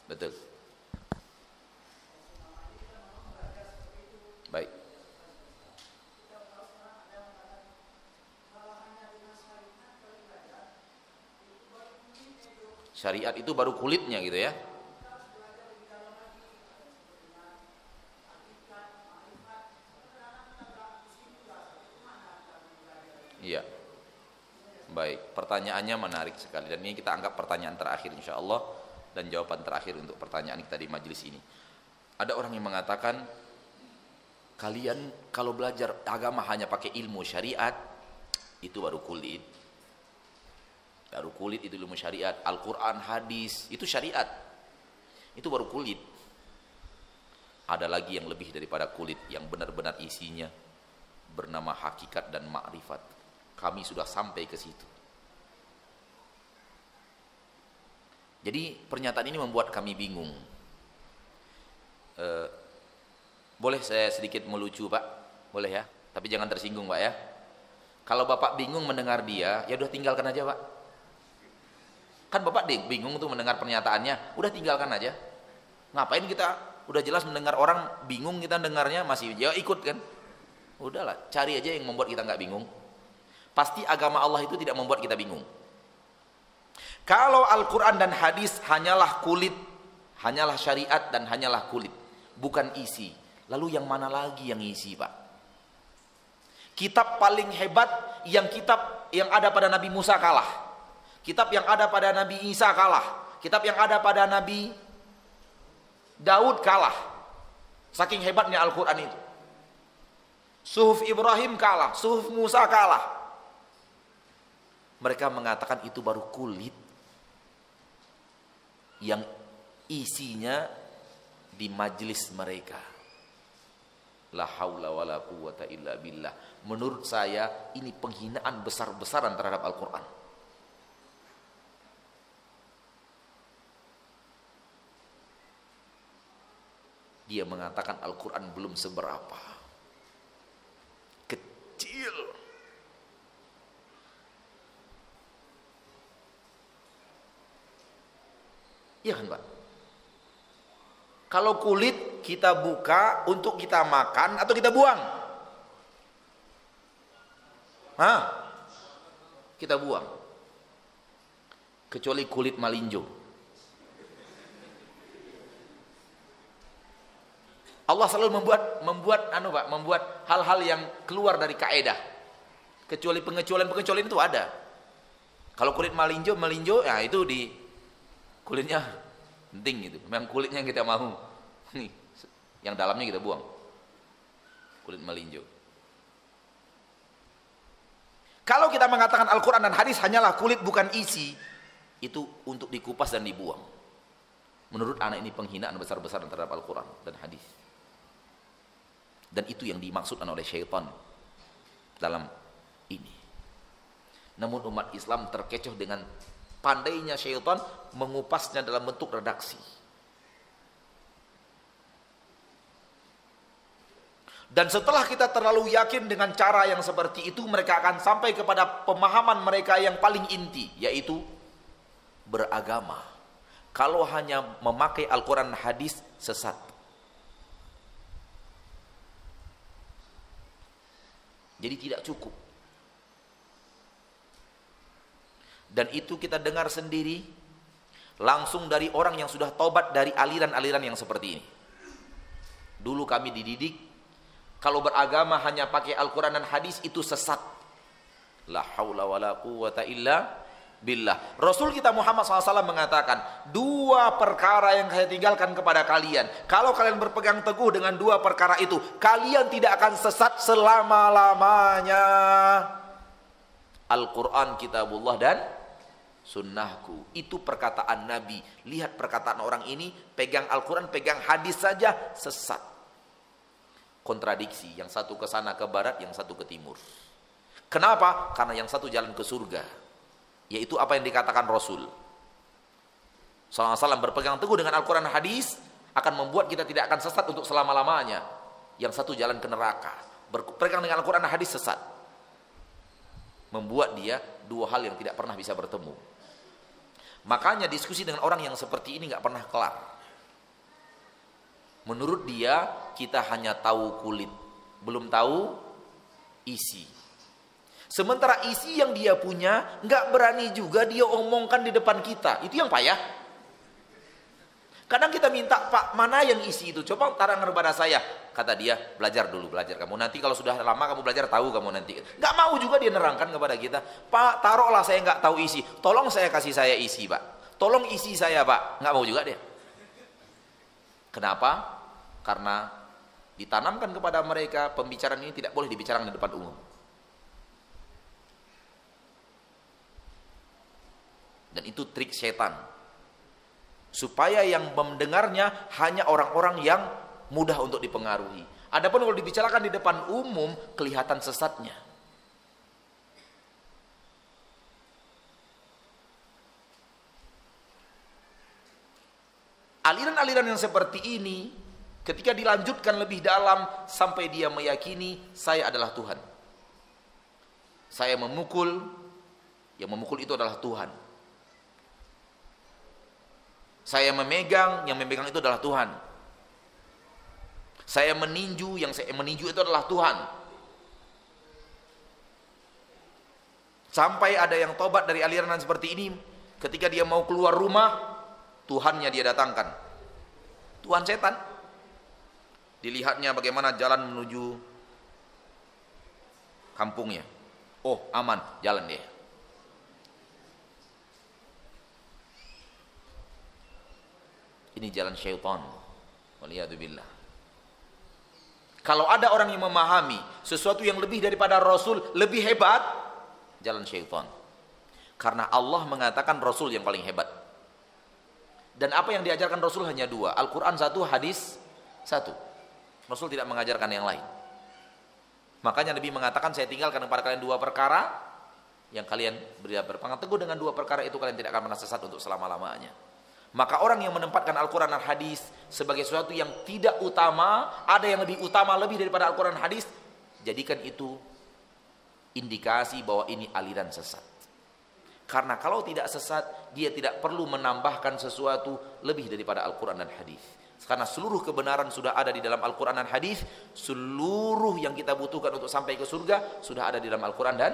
Betul. Baik. Syariat itu baru kulitnya gitu ya. Iya. Baik, pertanyaannya menarik sekali dan ini kita anggap pertanyaan terakhir insyaallah dan jawaban terakhir untuk pertanyaan kita di majelis ini. Ada orang yang mengatakan, kalian kalau belajar agama hanya pakai ilmu syariat, itu baru kulit. Baru kulit itu ilmu syariat. Al-Quran, hadis, itu syariat. Itu baru kulit. Ada lagi yang lebih daripada kulit, yang benar-benar isinya bernama hakikat dan ma'rifat. Kami sudah sampai ke situ. Jadi pernyataan ini membuat kami bingung. Boleh saya sedikit melucu, Pak? Boleh ya? Tapi jangan tersinggung, Pak ya. Kalau Bapak bingung mendengar dia, ya udah tinggalkan aja, Pak. Kan Bapak bingung tuh mendengar pernyataannya, udah tinggalkan aja. Ngapain kita udah jelas mendengar orang bingung, kita dengarnya masih ya ikut kan? Udahlah, cari aja yang membuat kita nggak bingung. Pasti agama Allah itu tidak membuat kita bingung. Kalau Al-Quran dan hadis hanyalah kulit, hanyalah syariat dan hanyalah kulit, bukan isi. Lalu yang mana lagi yang isi, Pak? Kitab paling hebat yang kitab yang ada pada Nabi Musa kalah. Kitab yang ada pada Nabi Isa kalah. Kitab yang ada pada Nabi Daud kalah. Saking hebatnya Al-Quran itu. Suhuf Ibrahim kalah, Suhuf Musa kalah. Mereka mengatakan itu baru kulit yang isinya di majelis mereka. La haula wala quwata illa billah. Menurut saya ini penghinaan besar-besaran terhadap Al-Quran. Dia mengatakan Al-Quran belum seberapa. Kecil. Iya kan, Pak? Kalau kulit kita buka untuk kita makan atau kita buang? Hah? Kita buang. Kecuali kulit malinjo. Allah selalu membuat hal-hal yang keluar dari kaedah. Kecuali pengecualian itu ada. Kalau kulit malinjo, ya itu di kulitnya penting gitu. Memang kulitnya yang kita mau. Nih, yang dalamnya kita buang. Kulit malinjo. Kalau kita mengatakan Al-Quran dan hadis hanyalah kulit bukan isi, itu untuk dikupas dan dibuang. Menurut anak ini penghinaan besar-besaran terhadap Al-Quran dan hadis. Dan itu yang dimaksudkan oleh syaitan dalam ini. Namun umat Islam terkecoh dengan Pandainya syaitan mengupasnya dalam bentuk redaksi. Dan setelah kita terlalu yakin dengan cara yang seperti itu, mereka akan sampai kepada pemahaman mereka yang paling inti, yaitu beragama. Kalau hanya memakai Al-Quran dan hadis, sesat. Jadi tidak cukup. Dan itu kita dengar sendiri langsung dari orang yang sudah taubat dari aliran-aliran yang seperti ini. Dulu kami dididik, kalau beragama hanya pakai Al-Quran dan hadis itu sesat. La haula wa la quwwata illa billah. Rasul kita Muhammad SAW mengatakan, 2 perkara yang saya tinggalkan kepada kalian. Kalau kalian berpegang teguh dengan 2 perkara itu, kalian tidak akan sesat selama-lamanya. Al-Quran kitabullah dan sunnahku. Itu perkataan Nabi. Lihat perkataan orang ini, pegang Al-Quran, pegang hadis saja, sesat. Kontradiksi, yang satu ke sana ke barat, yang satu ke timur. Kenapa? Karena yang satu jalan ke surga, yaitu apa yang dikatakan Rasul SAW, berpegang teguh dengan Al-Quran hadis akan membuat kita tidak akan sesat untuk selama-lamanya. Yang satu jalan ke neraka, berpegang dengan Al-Quran hadis sesat, membuat dia 2 hal yang tidak pernah bisa bertemu. Makanya diskusi dengan orang yang seperti ini nggak pernah kelar. Menurut dia, kita hanya tahu kulit, belum tahu isi. Sementara isi yang dia punya, nggak berani juga dia omongkan di depan kita. Itu yang payah. Kadang kita minta, Pak, mana yang isi itu? Coba terangkan kepada saya. Kata dia, belajar dulu, belajar. Kamu nanti kalau sudah lama kamu belajar, tahu kamu nanti. Nggak mau juga dia nerangkan kepada kita. Pak, taruhlah saya nggak tahu isi. Tolong saya kasih saya isi, Pak. Tolong isi saya, Pak. Nggak mau juga dia. Kenapa? Karena ditanamkan kepada mereka pembicaraan ini tidak boleh dibicarakan di depan umum. Dan itu trik setan. Supaya yang mendengarnya hanya orang-orang yang mudah untuk dipengaruhi. Adapun kalau dibicarakan di depan umum, kelihatan sesatnya. Aliran-aliran yang seperti ini, ketika dilanjutkan lebih dalam sampai dia meyakini saya adalah Tuhan. Saya memukul, yang memukul itu adalah Tuhan. Saya memegang, yang memegang itu adalah Tuhan. Saya meninju, yang saya meninju itu adalah Tuhan. Sampai ada yang tobat dari aliran seperti ini, ketika dia mau keluar rumah, Tuhannya dia datangkan. Tuhan setan. Dilihatnya bagaimana jalan menuju kampungnya. Oh, aman, jalan dia. Ini jalan syaitan. Waliyadzubillah. Kalau ada orang yang memahami sesuatu yang lebih daripada Rasul, lebih hebat, jalan syaitan. Karena Allah mengatakan Rasul yang paling hebat. Dan apa yang diajarkan Rasul hanya 2. Al-Quran 1, hadis 1. Rasul tidak mengajarkan yang lain. Makanya Nabi mengatakan, saya tinggalkan kepada kalian 2 perkara, yang kalian berpegang teguh dengan 2 perkara itu, kalian tidak akan pernah sesat untuk selama-lamanya. Maka orang yang menempatkan Al-Quran dan hadis sebagai sesuatu yang tidak utama, ada yang lebih utama lebih daripada Al-Quran dan hadis, jadikan itu indikasi bahwa ini aliran sesat. Karena kalau tidak sesat, dia tidak perlu menambahkan sesuatu lebih daripada Al-Quran dan hadis. Karena seluruh kebenaran sudah ada di dalam Al-Quran dan hadis. Seluruh yang kita butuhkan untuk sampai ke surga sudah ada di dalam Al-Quran dan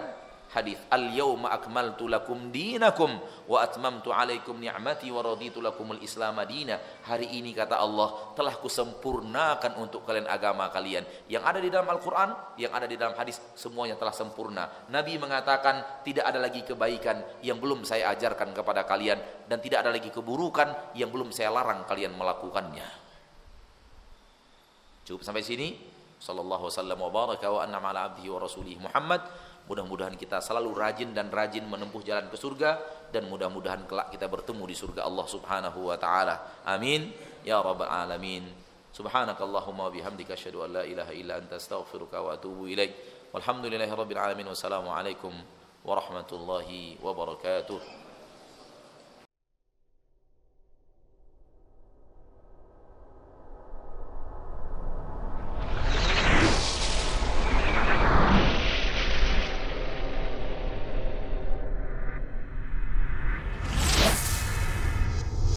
hadis. Al-yawma akmaltu lakum dinakum wa atmamtu alaikum ni'mati wa raditu lakumul Islam madina. Hari ini kata Allah, telah kusempurnakan untuk kalian agama kalian. Yang ada di dalam Al-Quran, yang ada di dalam hadis, semuanya telah sempurna. Nabi mengatakan, tidak ada lagi kebaikan yang belum saya ajarkan kepada kalian, dan tidak ada lagi keburukan yang belum saya larang kalian melakukannya. Cukup sampai sini. Sallallahu wasallam wa baraka wa an'ama ala abdihi wa rasulih Muhammad. Mudah-mudahan kita selalu rajin dan rajin menempuh jalan ke surga, dan mudah-mudahan kelak kita bertemu di surga Allah Subhanahu wa taala. Amin ya rabbal alamin. Subhanakallahumma wa bihamdika asyhadu an la ilaha illa anta astaghfiruka wa atubu ilaik. Walhamdulillahirabbil alamin. Wassalamu alaikum warahmatullahi wabarakatuh.